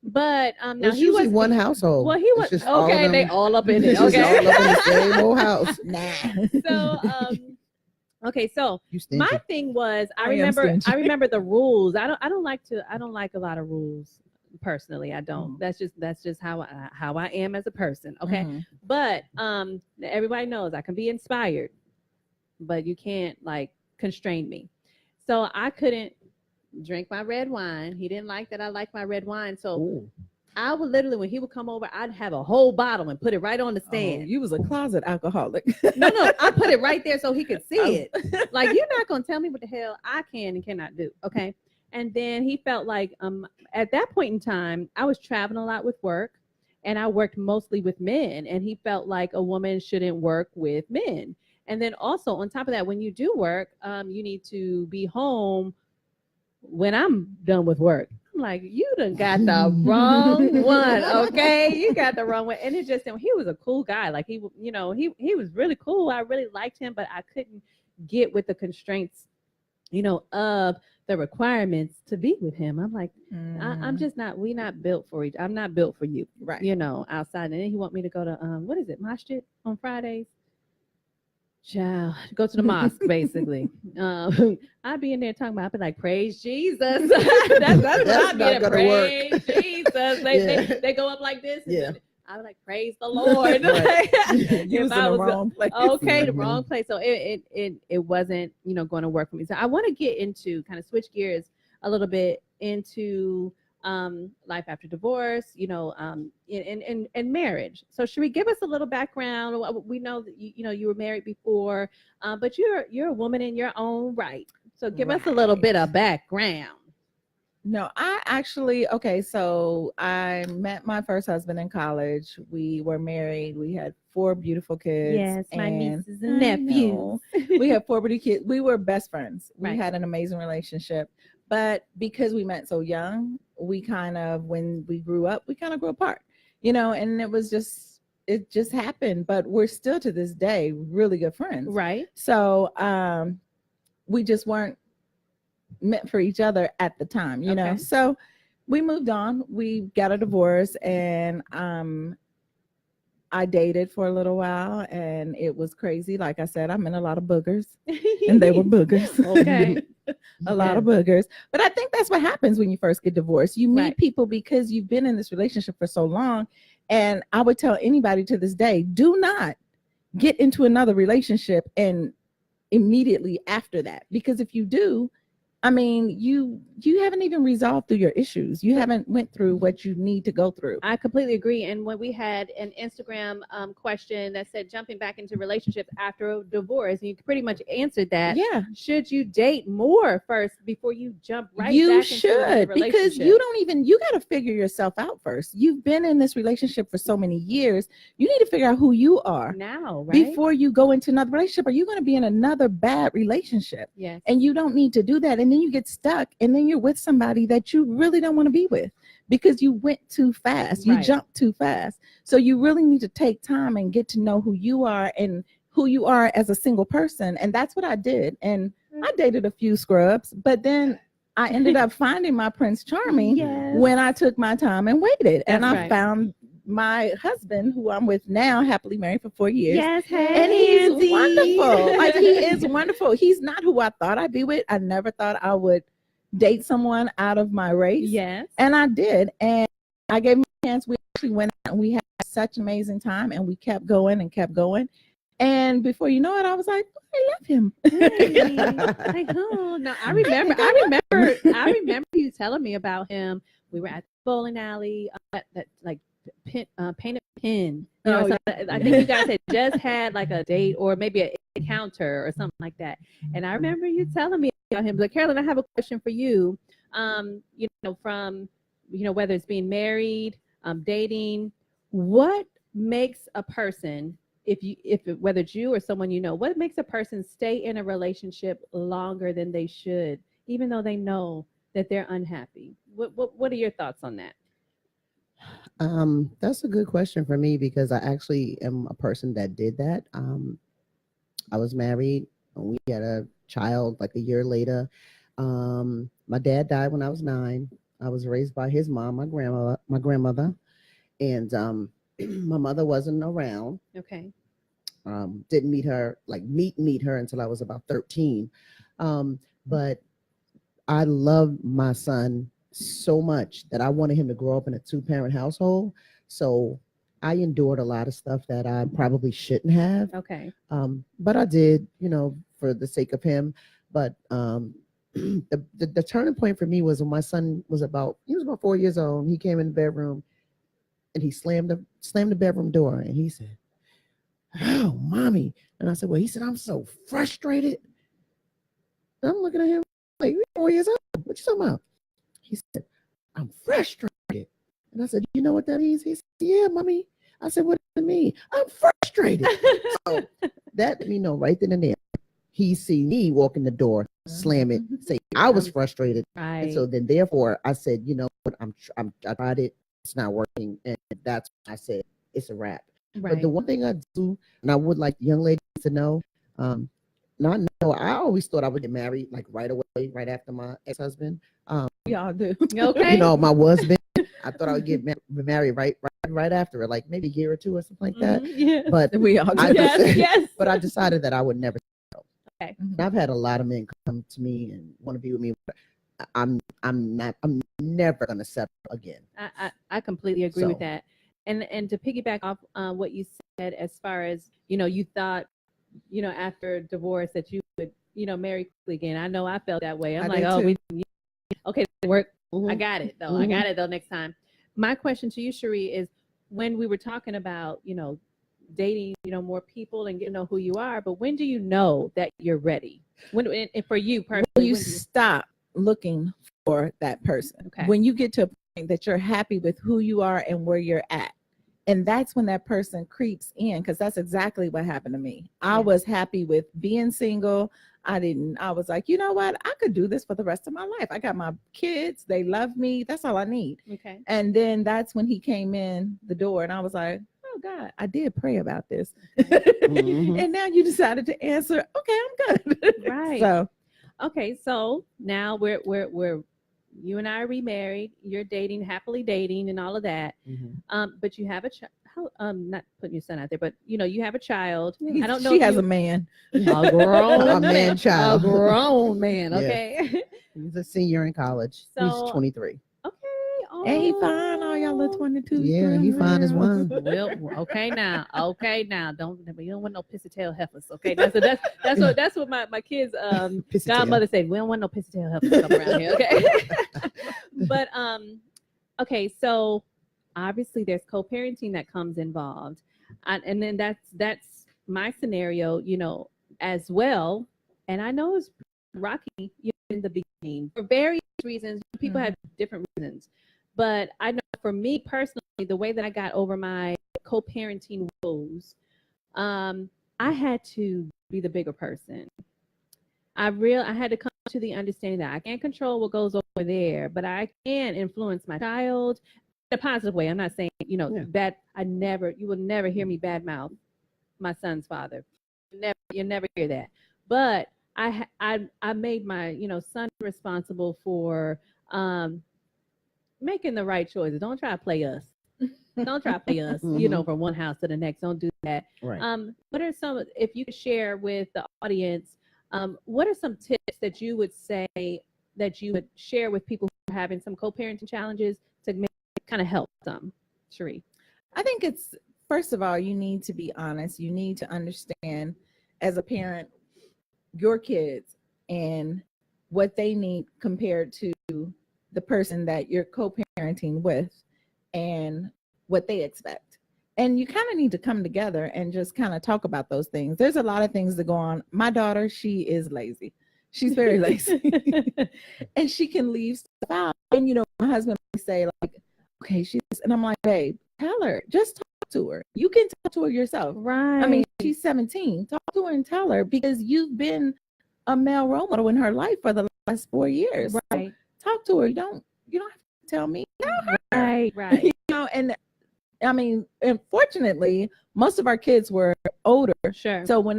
but now It's he usually was one household. Well, he It's was just all of okay. They them. all up in it. It's just Okay, all up in the same old house. Nah. So okay, so You stingy. my thing was I am I stingy. remember the rules. I don't like a lot of rules personally. I don't. Mhm. That's just how I am as a person. Okay. Mhm. But everybody knows I can be inspired, but you can't like constrain me. So I couldn't drink my red wine. He didn't like that I like my red wine. So Ooh. I would literally, when he would come over, I'd have a whole bottle and put it right on the Oh, stand. you was a closet alcoholic. No, I put it right there so he could see it. Like, you're not gonna tell me what the hell I can and cannot do. Okay. And then he felt like at that point in time, I was traveling a lot with work and I worked mostly with men. And he felt like a woman shouldn't work with men. And then also on top of that, when you do work, you need to be home when I'm done with work. I'm like, you done got the wrong one, okay? You got the wrong one. And it just, he was a cool guy. Like he was really cool. I really liked him, but I couldn't get with the constraints, of the requirements to be with him. I'm like, I'm just not, we not built for each. I'm not built for you, right. Outside. And then he want me to go to, what is it? Masjid on Fridays. Child, go to the mosque basically. I'd be in there talking about. I'd be like, "Praise Jesus." that's what I'd be at. Praise Jesus. They go up like this. Yeah. I was like, "Praise the Lord." You was in the wrong place. Okay, the wrong place. So it wasn't going to work for me. So I want to get into kind of switch gears a little bit into life after divorce, and marriage. So Sheree, give us a little background. We know that you were married before, but you're a woman in your own right. So give us a little bit of background. No, so I met my first husband in college. We were married. We had 4 beautiful kids. Yes, my nieces and nephews. We had 4 beautiful kids. We were best friends. We Right. had an amazing relationship. But because we met so young, when we grew up, we kind of grew apart, and it just happened. But we're still to this day really good friends. Right. So we just weren't meant for each other at the time, Okay. So we moved on. We got a divorce, and I dated for a little while, and it was crazy. Like I said, I met a lot of boogers, and they were boogers. Okay. A lot of boogers. But I think that's what happens when you first get divorced. You meet people because you've been in this relationship for so long. And I would tell anybody to this day, do not get into another relationship and immediately after that. Because if you do, I mean, you haven't even resolved through your issues. You haven't went through what you need to go through. I completely agree. And when we had an Instagram question that said jumping back into relationships after a divorce, and you pretty much answered that. Yeah. Should you date more first before you jump right you back into the relationship? Because you got to figure yourself out first. You've been in this relationship for so many years. You need to figure out who you are now, right? Before you go into another relationship. Are you going to be in another bad relationship? Yes. And you don't need to do that. And then you get stuck, and then you're with somebody that you really don't want to be with because you went too fast. You jumped too fast. So you really need to take time and get to know who you are and who you are as a single person. And that's what I did. And I dated a few scrubs, but then I ended up finding my Prince Charming when I took my time and waited. And I found my husband, who I'm with now, happily married for 4 years. Yes, and he's wonderful. Like, he is wonderful. He's not who I thought I'd be with. I never thought I would date someone out of my race. Yes. And I did. And I gave him a chance. We actually went out and we had such an amazing time, and we kept going and kept going. And before you know it, I was like, I love him. Like, oh no, I remember you telling me about him. We were at the bowling alley, that like painted pin. I think you guys had just had like a date or maybe an encounter or something like that. And I remember you telling me about him. But Carolyn, I have a question for you. From whether it's being married, dating, what makes a person, whether it's you or someone what makes a person stay in a relationship longer than they should, even though they know that they're unhappy? What are your thoughts on that? That's a good question for me because I actually am a person that did that. I was married and we had a child like a year later. My dad died when I was 9. I was raised by his mom, my grandmother, and my mother wasn't around. Okay. Didn't meet her meet her until I was about 13. But I love my son so much that I wanted him to grow up in a 2-parent household. So I endured a lot of stuff that I probably shouldn't have. Okay. But I did, for the sake of him. But the turning point for me was when my son was about 4 years old. He came in the bedroom and he slammed the bedroom door and he said, "Oh, mommy." And I said, "Well," he said, "I'm so frustrated." And I'm looking at him like, "You're 4 years old. What you talking about?" He said, "I'm frustrated." And I said, "You know what that means?" He said, "Yeah, mommy." I said, "What does it mean?" "I'm frustrated." So that, right then and there, he see me walk in the door, slam it, say I was frustrated. Right. And so then therefore I said, "You know what, I tried it, it's not working." And that's when I said, it's a wrap. Right. But the one thing I do, and I would like young ladies to know, I always thought I would get married like right away, right after my ex-husband. Y'all do. Okay. My husband, I thought I would get married right after it, like maybe a year or 2 or something like that. Yeah. But We all do. Yes. But I decided that I would never. Okay. And I've had a lot of men come to me and want to be with me. I'm never gonna settle again. I completely agree with that. And to piggyback off what you said, as far as you thought, after divorce that you would marry quickly again. I know I felt that way. I'm like, oh, okay, work. I got it though. I got it though. Next time. My question to you, Sheree, is when we were talking about dating more people and getting to know who you are, but when do you know that you're ready? When, and for you personally, when you stop looking for that person. Okay. When you get to a point that you're happy with who you are and where you're at. And that's when that person creeps in, because that's exactly what happened to me. I was happy with being single. I was like, you know what? I could do this for the rest of my life. I got my kids. They love me. That's all I need. Okay. And then that's when he came in the door and I was like, oh God, I did pray about this. And now you decided to answer. Okay, I'm good. Right. So, okay. So now we're you and I are remarried. You're dating, happily dating, and all of that. But you have a child. Not putting your son out there, but you have a child. I don't know. She has a man. A grown man child. A grown man. Okay. He's a senior in college. So, he's 23. Okay. Oh. And he fine. All y'all little 22. Yeah, he fine as one. Well, okay now. We don't want no pissy tail heifers. Okay, that's what my kids godmother said. We don't want no pissy tail heifers come around here. Okay. But okay, so obviously there's co-parenting that comes involved, and then that's my scenario, as well. And I know it's rocky in the beginning for various reasons. People have different reasons. But I know for me personally, the way that I got over my co-parenting woes, I had to be the bigger person. I had to come to the understanding that I can't control what goes over there, but I can influence my child in a positive way. I'm not saying, bad. You will never hear me badmouth my son's father. You'll never hear that. But I made my, son responsible for making the right choices. Don't try to play us. Don't try to play us, from one house to the next. Don't do that. Right. What are some, if you could share with the audience, what are some tips that you would say that you would share with people who are having some co-parenting challenges to kind of help them, Sheree? I think it's, first of all, you need to be honest. You need to understand as a parent, your kids and what they need compared to the person that you're co-parenting with and what they expect. And you kind of need to come together and just kind of talk about those things. There's a lot of things that go on. My daughter, she is lazy. She's very lazy. And she can leave stuff out. And, my husband might say like, okay, and I'm like, babe, tell her, just talk to her. You can talk to her yourself. Right. I mean, she's 17. Talk to her and tell her, because you've been a male role model in her life for the last 4 years. Right. So talk to her. You don't have to tell me. Tell her. Right. Right. And I mean, unfortunately, most of our kids were older. Sure. So when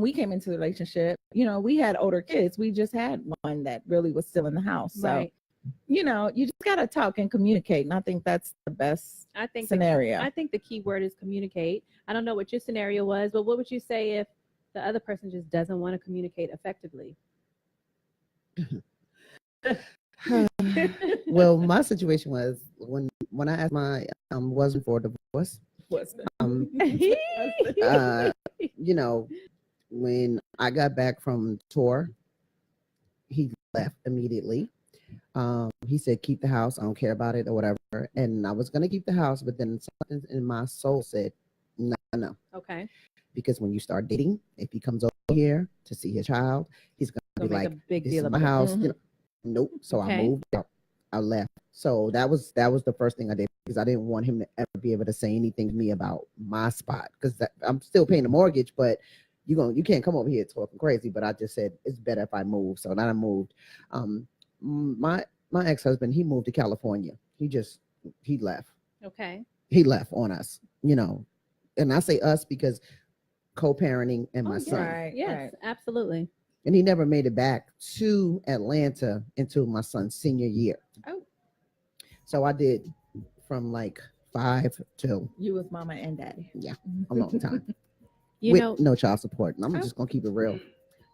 we came into the relationship, we had older kids. We just had one that really was still in the house. So, Right. you just gotta talk and communicate. And I think that's the best scenario. I think the key word is communicate. I don't know what your scenario was, but what would you say if the other person just doesn't want to communicate effectively? Well, my situation was when I asked my wasn't for divorce. When I got back from tour, he left immediately. He said, keep the house. I don't care about it or whatever. And I was going to keep the house, but then something in my soul said, no. Okay. Because when you start dating, if he comes over here to see his child, he's going to be like, a big this deal is my about house. Mm-hmm. Nope. So Okay. I moved out. I left. So that was the first thing I did, because I didn't want him to ever be able to say anything to me about my spot, because I'm still paying the mortgage, but you can't come over here talking crazy. But I just said it's better if I move. So then I moved. My ex-husband, he moved to California. He left. Okay. He left on us, and I say us because co-parenting and my son. Right. Yes, Right. absolutely. And he never made it back to Atlanta until my son's senior year. Oh. So I did from like 5 till You was mama and daddy. a long time You with know, no child support. And I'm just gonna keep it real.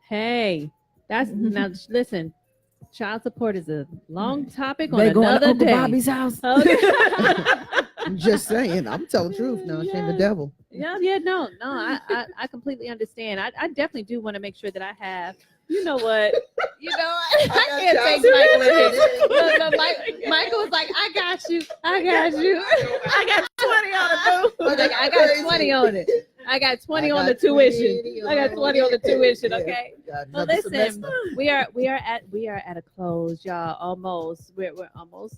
hey, that's now listen. Child support is a long topic on They going to another Uncle day. Bobby's house. Okay. I'm just saying. I'm telling the truth. No, shame the devil. No, I completely understand. I definitely do want to make sure that I have, what, I can't take Michael in here. No, Michael was like, I got you. I got 20 on it, boo. Like, I got 20 on it. I got 20 on the tuition. I got 20 on the tuition. Okay. Well, listen, we are at a close, y'all. Almost. We're almost.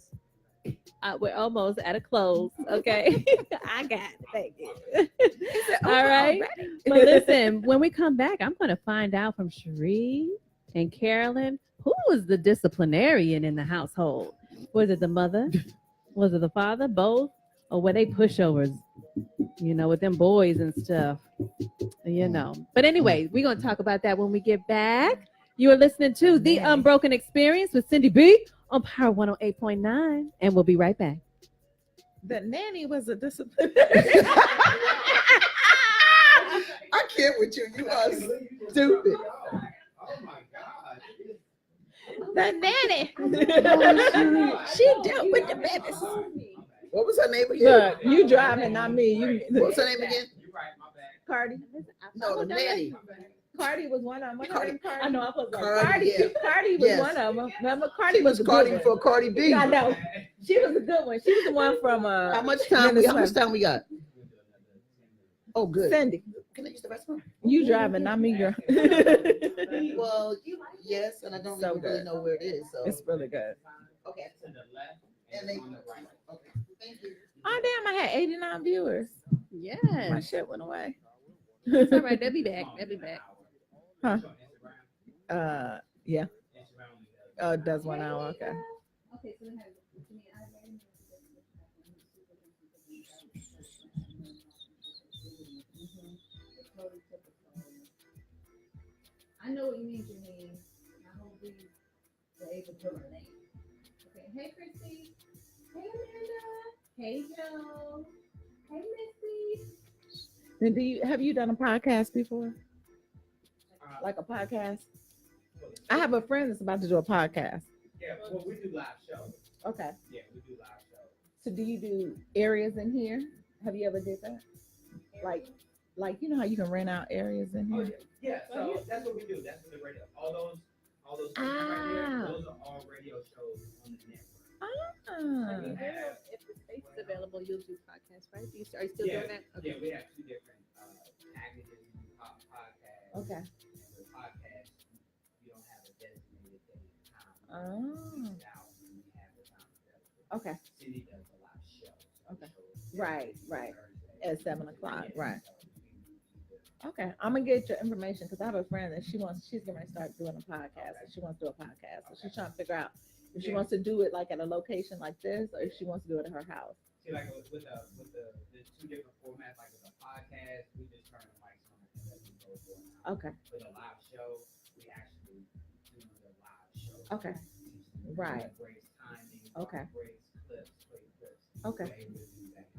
We're almost at a close. Okay. I got it. Thank you. All right. But listen, when we come back, I'm going to find out from Sheree and Carolyn, who was the disciplinarian in the household? Was it the mother? Was it the father? Both? Or were they pushovers? With them boys and stuff. But anyway, we're going to talk about that when we get back. You are listening to The Unbroken Experience with Syndy B on Power 108.9, and we'll be right back. The nanny was a disciplinarian. I can't with you. You are stupid. Oh my God. The nanny. She dealt with the babies. What was her name again? Look, you driving, not me. What was her name again? You're right, my bad. Cardi. No, the nanny. Cardi was one of them. What's her name? Cardi. I know I was like, Cardi, yeah. Cardi was Yes. one of them. Remember, She Cardi was a Cardi good one. for Cardi B. I know. She was a good one. She was the one from How much time we got? Oh, good. Cindy. Can I use the restroom? You driving, not me, girl. Well, yes, and I don't So even really good. know where it is. So It's really good. okay. To the left And and they on the right. okay. Thank you. Oh damn! I had 89 viewers. My yes. shit went away. It's all right. They'll be back. Huh? Instagram. Yeah. Instagram. Oh, it does 1 hour. Okay. Okay, so we have I know what you mean, Janine. I hope we were able to relate. Okay, hey Christy. Hey Amanda. Hey Joe. Hey Missy. And have you done a podcast before? Like a podcast? I have a friend that's about to do a podcast. Yeah, well, we do live shows. Okay. Yeah, we do live shows. So do you do areas in here? Have you ever did that? Like you know how you can rent out areas in Oh, here? yeah. So that's what we do. That's what the radio. All those stations right there. Those are all radio shows on the network. Ah. If the space is available, you'll do podcasts, right? Are you still doing that? Yeah, we have two different packages. Podcasts. Okay. And the podcast, you don't have a designated day and time. Oh. Out when we have the time available. Okay. Cindy does a lot of shows. Okay. Right. At 7 o'clock. Right. Thursday. Okay. I'm gonna get your information because I have a friend that she's gonna start doing a podcast. And she wants to do a podcast. So she's trying to figure out If she wants to do it like at a location like this, or if she wants to do it at her house. See, like with the two different formats, like with a podcast, we just turn the mics on and let them go for an hour. Okay. With a live show, we actually do the live show. Okay. Right. Breaks, timing, Okay. breaks, clips. Okay.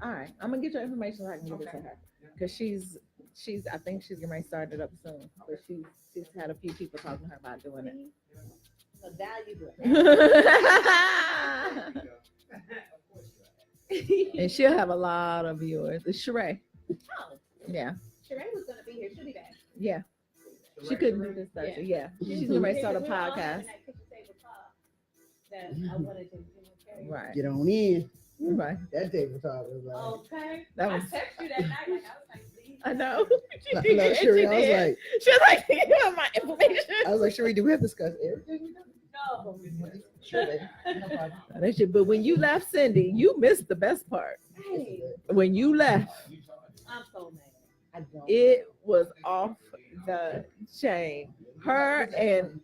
All right. I'm gonna get your information so I can give it to her. Because she's I think she's gonna start it up soon. But she's had a few people talking to her about doing it. So valuable. And she'll have a lot of viewers. It's Sheree. Oh, Yeah. Sheree was gonna be here. She'll be back. Yeah. She couldn't do this Thursday. Yeah. She's gonna start a podcast. That I wanted to do. Right. Get on in. Right. That table talk was like. Okay. That was. I texted you that night. Like, I was like, please. I know. Look, She did. Sheree, She I was did. like, She was like, you have my information. I was like, Sheree, do we have to discuss everything? No. Sure, baby. No problem. That shit. But when you left Syndy, you missed the best part. Hey, When you left, I'm so mad. I don't. it was off the chain. Her and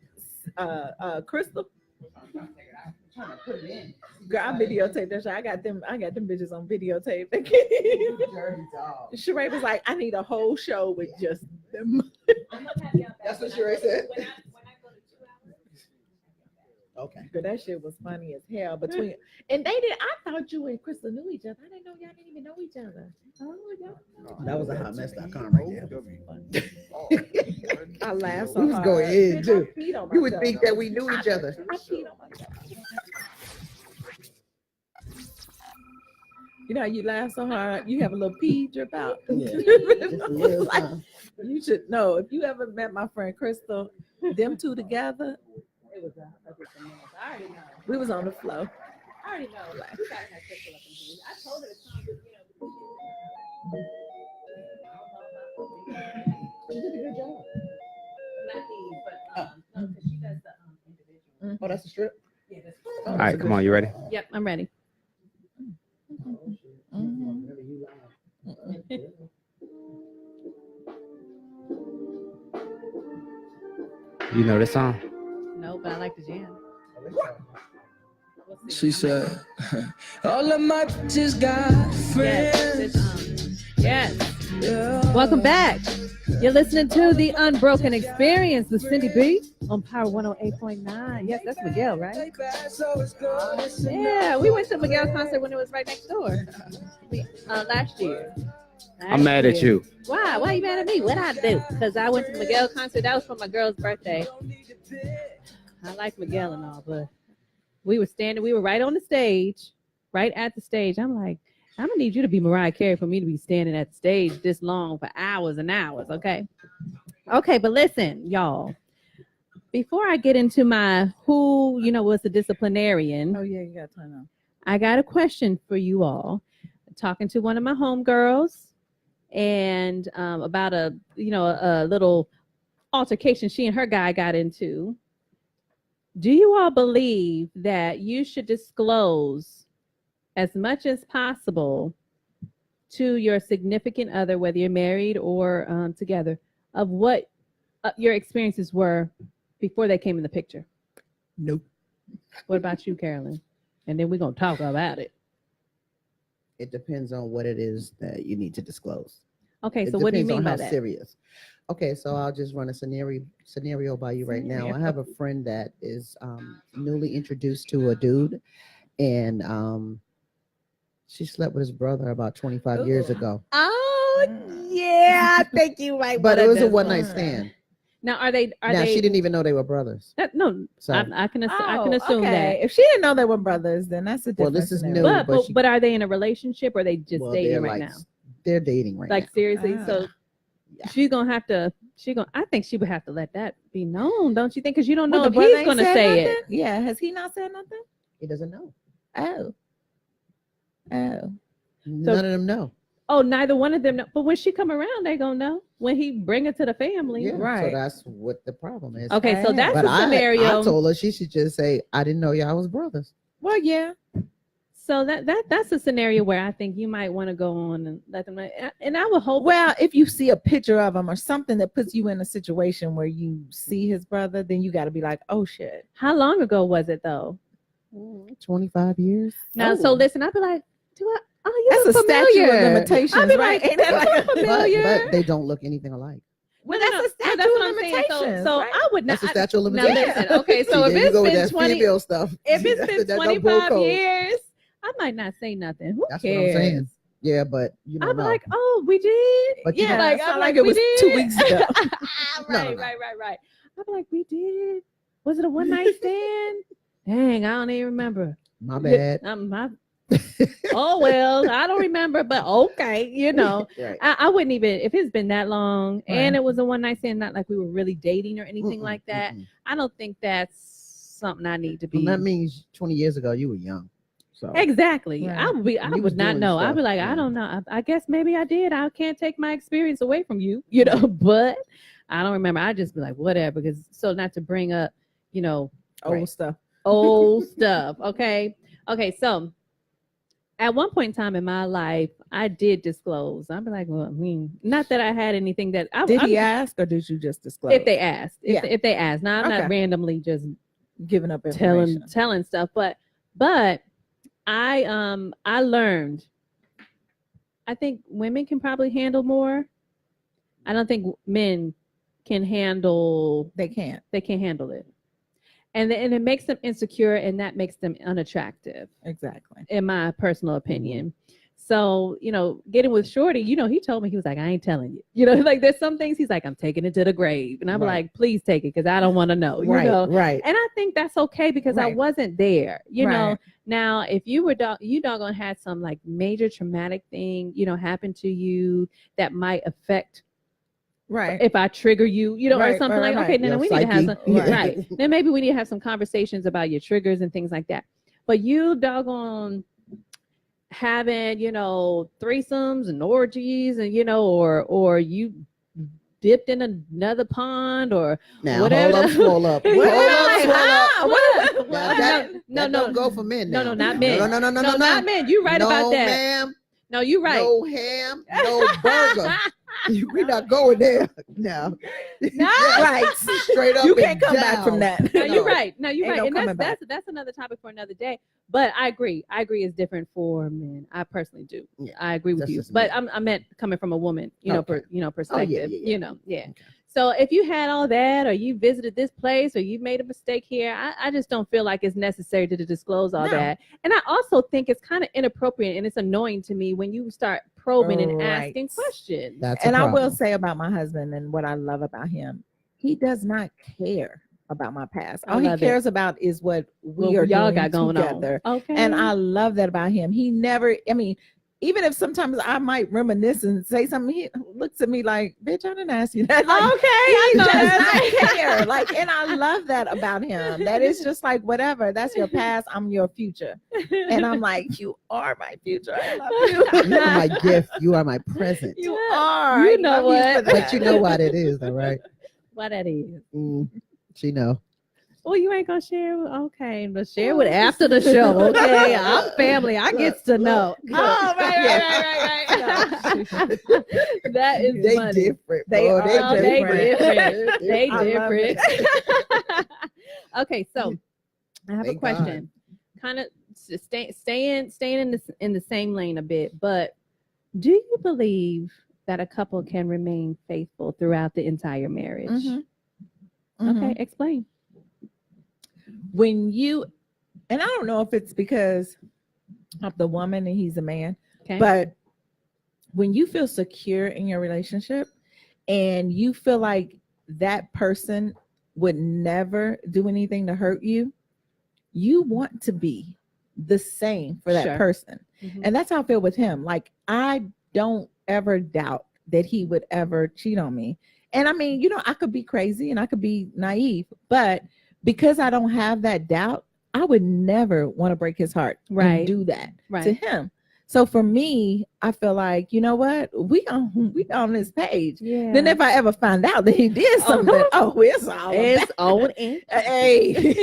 Crystal. Trying to put it in. Girl, I videotaped that shit. I got them bitches on videotape. Dirty dog. Sheree was like, I need a whole show with just them. I'm gonna have y'all back. That's what Sheree said. When I go to 2 hours. Okay. But that shit was funny as hell between and they did. I thought you and Crystal knew each other. I didn't know y'all didn't even know each other. Oh, y'all. That was a hot mess.com right there. I laughed so We was hard. going in, Bitch, too. I peed on You would myself. think that we knew each other. I peed on myself. You know how you laugh so hard, you have a little pee drip out. Yeah, just a little Like, time. you should know. If you ever met my friend Crystal, them two together, It was I already know. we was on the floor. I already know. Like, we gotta have Crystal up in here. I told her to come, but You did a good job. not these, but no, because she does the individual. Oh, that's a strip? Yeah, that's All right, come on, you ready? Yep, I'm ready. You know this song? No, but I like the jam. She said, all of my bitches got friends. Yes. Welcome back. You're listening to the Unbroken Experience with Syndy B on Power 108.9. Yes, that's Miguel, right? Yeah, we went to Miguel's concert when it was right next door. Last year. I'm mad at you. Why? Why are you mad at me? What I do? Because I went to Miguel concert. That was for my girl's birthday. I like Miguel and all, but we were right on the stage, right at the stage. I'm like, I'm gonna need you to be Mariah Carey for me to be standing at the stage this long for hours and hours, okay? Okay, but listen, y'all. Before I get into my who, was the disciplinarian, Oh yeah, you got to turn on. I got a question for you all. Talking to one of my homegirls and about a little altercation she and her guy got into. Do you all believe that you should disclose as much as possible to your significant other, whether you're married or together, of what your experiences were before they came in the picture? Nope. What about you, Carolyn? And then we're going to talk about it. It depends on what it is that you need to disclose. Okay, It so what do you depends mean on by how that? serious. Okay, so I'll just run a scenario by you right now. I have a friend that is newly introduced to a dude, and she slept with his brother about 25 years ago. Oh yeah, I think you might. But it was a wanna one night just- stand. Now, are they? Now she didn't even know they were brothers. No, So I can Oh, assume okay. that. If she didn't know they were brothers, then that's a Well, different. this is scenario. new. But she- but are they in a relationship or are they just well, dating they're right like, now? They're dating right Like now. seriously, Ah. so Yeah. she's gonna have to. I think she would have to let that be known, don't you think? Because you don't Well, know the if brother he's ain't gonna said say nothing? it. Yeah, has he not said nothing? He doesn't know. Oh. None of them know. Oh, neither one of them know. But when she come around, they gonna know when he bring her to the family. Yeah, So Right. that's what the problem is. Okay, so that's But a scenario. I told her she should just say, I didn't know y'all was brothers. Well, yeah. So that's a scenario where I think you might want to go on and let them know. And I would hope. Well, if you see a picture of him or something that puts you in a situation where you see his brother, then you got to be like, oh shit. How long ago was it though? 25 years. Now, so listen, I'd be like, you that's look a familiar. statute of limitations, I'd be right? like, Ain't that like familiar? But they don't look anything alike. Well, No, that's a statute that's of what I'm saying. limitations. So right? I would not. That's a statute of Now limitations. listen, okay, so See, if there you it's go with been that 20, female stuff. if See, it's that's been that double bro 25 code. years, I might not say nothing. Who That's cares? what I'm saying. Yeah, but you don't I'm know. like, oh, we did. But you Yeah, don't- like it's not I'm like like, it we was did. 2 weeks ago. right. I'm like, we did. Was it a one night stand? Dang, I don't even remember. My bad. Oh well, I don't remember, but okay, Right. I wouldn't even if it's been that long and Right. it was a one night stand, not like we were really dating or anything Mm-mm, like that. mm-mm. I don't think that's something I need to be. And that means 20 years ago you were young. So Exactly. Right. I would be. I You was would not doing know. I'd stuff, be like, yeah. I don't know. I guess maybe I did. I can't take my experience away from you, but I don't remember. I just be like, whatever. Because so not to bring up, Old Right. stuff. old stuff. Okay. So at one point in time in my life, I did disclose. I'd be like, well, not that I had anything that I Did he I'm- ask or did you just disclose? if they asked. Yeah. If they asked. Now I'm not Okay. randomly just giving up information. telling stuff, but I learned I think women can probably handle more. I don't think men can handle They can't. handle it. And it makes them insecure and that makes them unattractive, Exactly. in my personal opinion. So, getting with Shorty, he told me, he was like, I ain't telling you. Like there's some things he's like, I'm taking it to the grave. And I'm Right. like, please take it because I don't want to know. Right. And I think that's okay because I Right. wasn't there. You know, Right. now if you were you doggone had some like major traumatic thing, happen to you that might affect Right. if I trigger you, or Right, something right, like, right. okay, then Your we need to have psyche. some, Yeah. right. Then maybe we need to have some conversations about your triggers and things like that. But you doggone having, threesomes and orgies and, or you dipped in another pond or Now whatever. hold up, swole up. Hold What? up, swole up. What? Now, that No, don't go for men. No, now. not men. No, No, not men. You right no, about that. Ma'am. No, you right. No ham, no burger. We're not going there. No. Right. Straight up. You and can't come back down. from that. No, you're right. No, you're Ain't right. no And coming back. that's another topic for another day. But I agree. It's different for men. I personally do. Yeah, I agree with that's you. just But me. I meant coming from a woman, Okay. perspective. yeah. Yeah. So if you had all that, or you visited this place, or you made a mistake here, I just don't feel like it's necessary to disclose all No. that. And I also think it's kind of inappropriate and it's annoying to me when you start probing and Right. asking questions. That's a And I will problem. say about my husband and what I love about him, he does not care about my past. All he love it. cares about is what we What are y'all doing got going together. on. Okay. And I love that about him. He never, even if sometimes I might reminisce and say something, he looks at me like, bitch, I didn't ask you that. Like, I know he does that's not care. Like, and I love that about him. That is just like, whatever, that's your past, I'm your future. And I'm like, you are my future. I love you. You are my gift. You are my present. You are. You I know love what? for that. But you know what it is, all right? what that is. She know. Oh, you ain't gonna share? Okay, but share with after the show. Okay, I'm family. I get to know. look. Oh, right. That is They funny. different. They boy. are They different. different. They I love different. Okay, so I have a Thank question. Kind of staying in the same lane a bit, but do you believe that a couple can remain faithful throughout the entire marriage? Mhm. Okay, explain. When you, and I don't know if it's because of the woman and he's a man, Okay, but when you feel secure in your relationship and you feel like that person would never do anything to hurt you, you want to be the same for that Sure. person. Mhm. And that's how I feel with him. Like, I don't ever doubt that he would ever cheat on me. And I mean, I could be crazy and I could be naive, but because I don't have that doubt, I would never want to break his heart Right. and do that Right. to him. So for me, I feel like, you know what? We on this page. Yeah. Then if I ever find out that he did something, it's all it's about- on in. Hey.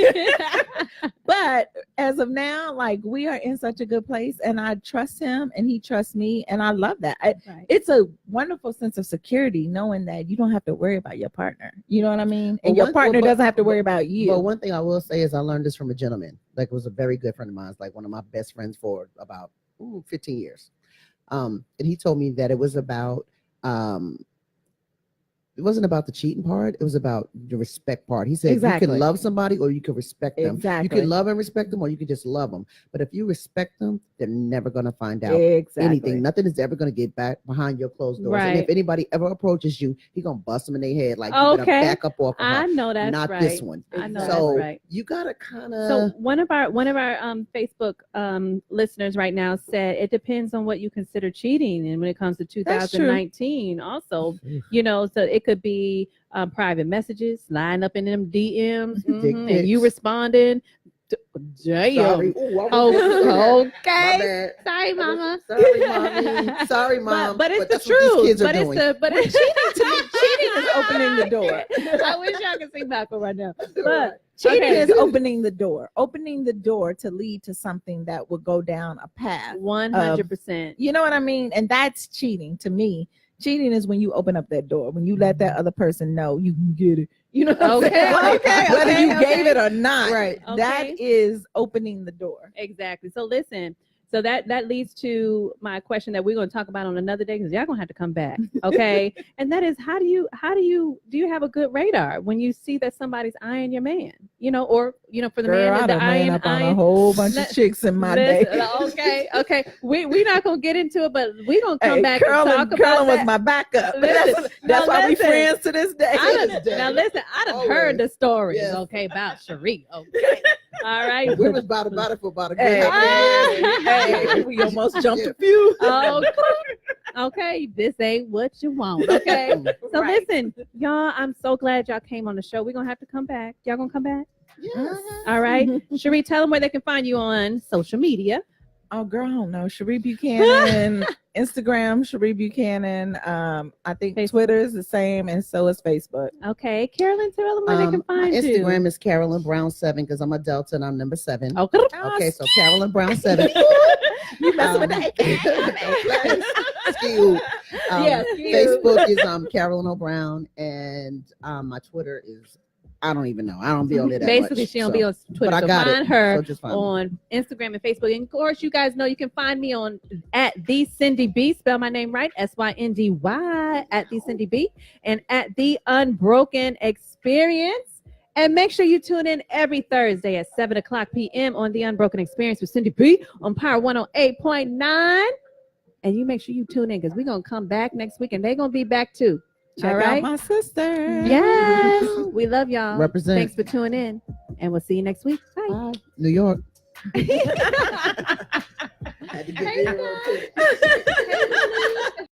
But as of now, like we are in such a good place, and I trust him, and he trusts me, and I love that. It's a wonderful sense of security knowing that you don't have to worry about your partner. You know what I mean? And your partner doesn't have to worry about you. But one thing I will say is I learned this from a gentleman. Like, it was a very good friend of mine. It's like one of my best friends for about 15 years. And he told me that it was about it wasn't about the cheating part. It was about the respect part. He said you can love somebody or you can respect them. You can love and respect them or you can just love them. But if you respect them, they're never going to find out anything. Nothing is ever going to get back behind your closed doors. And if anybody ever approaches you, he's going to bust them in their head. Like, you better back up off of her. I know that's not right. this one. I know so that's right. You got to kind of. So one of our Facebook listeners right now said it depends on what you consider cheating. And when it comes to 2019 also, you know, so it could be private messages, line up in them DMs, and you responding. Damn. Sorry. Okay. Sorry, mama. Sorry, mommy. Sorry, mom. But it's the truth. But it's cheating is opening the door. I wish y'all could see Malcolm right now. But cheating is opening the door to lead to something that will go down a path. 100%. You know what I mean? And that's cheating to me. Cheating is when you open up that door, when you let that other person know you can get it. You know what I'm saying? Whether you gave it or not. Right. That is opening the door. Exactly. So listen, so that leads to my question that we're going to talk about on another day, because y'all going to have to come back. Okay. And that is, do you have a good radar when you see that somebody's eyeing your man, you know, or, you know, for the man that eyeing up on a whole bunch of chicks in my day. Okay. We're not going to get into it, but we're going to come back Carolyn, and talk about Carolyn that. was my backup. That's why we friends to this day. Now listen, I done heard the stories, okay, about Sheree. Okay. All right. We was about it for about a good we almost jumped a few. Okay, this ain't what you want. Okay. So listen, y'all, I'm so glad y'all came on the show. We're gonna have to come back. Y'all gonna come back? Yes. All right. Sheree, tell them where they can find you on social media. Oh, girl, I don't know. Sheree Buchanan, Instagram, Sheree Buchanan. I think Twitter is the same, and so is Facebook. Okay. Carolyn, tell them where they can find you. Instagram is Carolyn Brown 7 because I'm a Delta and I'm number 7. Okay. Okay, so Carolyn Brown 7. You messing with that? Facebook is Carolyn O'Brown, and my Twitter is, I don't even know. I don't be on it that Basically, much, she don't be on Twitter. But I got find her on Instagram and Facebook. And of course, you guys know you can find me on at the Syndy B. Spell my name right, Syndy at the Syndy B, and at the Unbroken Experience. And make sure you tune in every Thursday at 7:00 p.m. on the Unbroken Experience with Syndy B on Power 108.9. And you make sure you tune in because we're gonna come back next week, and they're gonna be back too. Check out my sister. Yes. We love y'all. Represent. Thanks for tuning in. And we'll see you next week. Bye. New York. Had to get there real quick.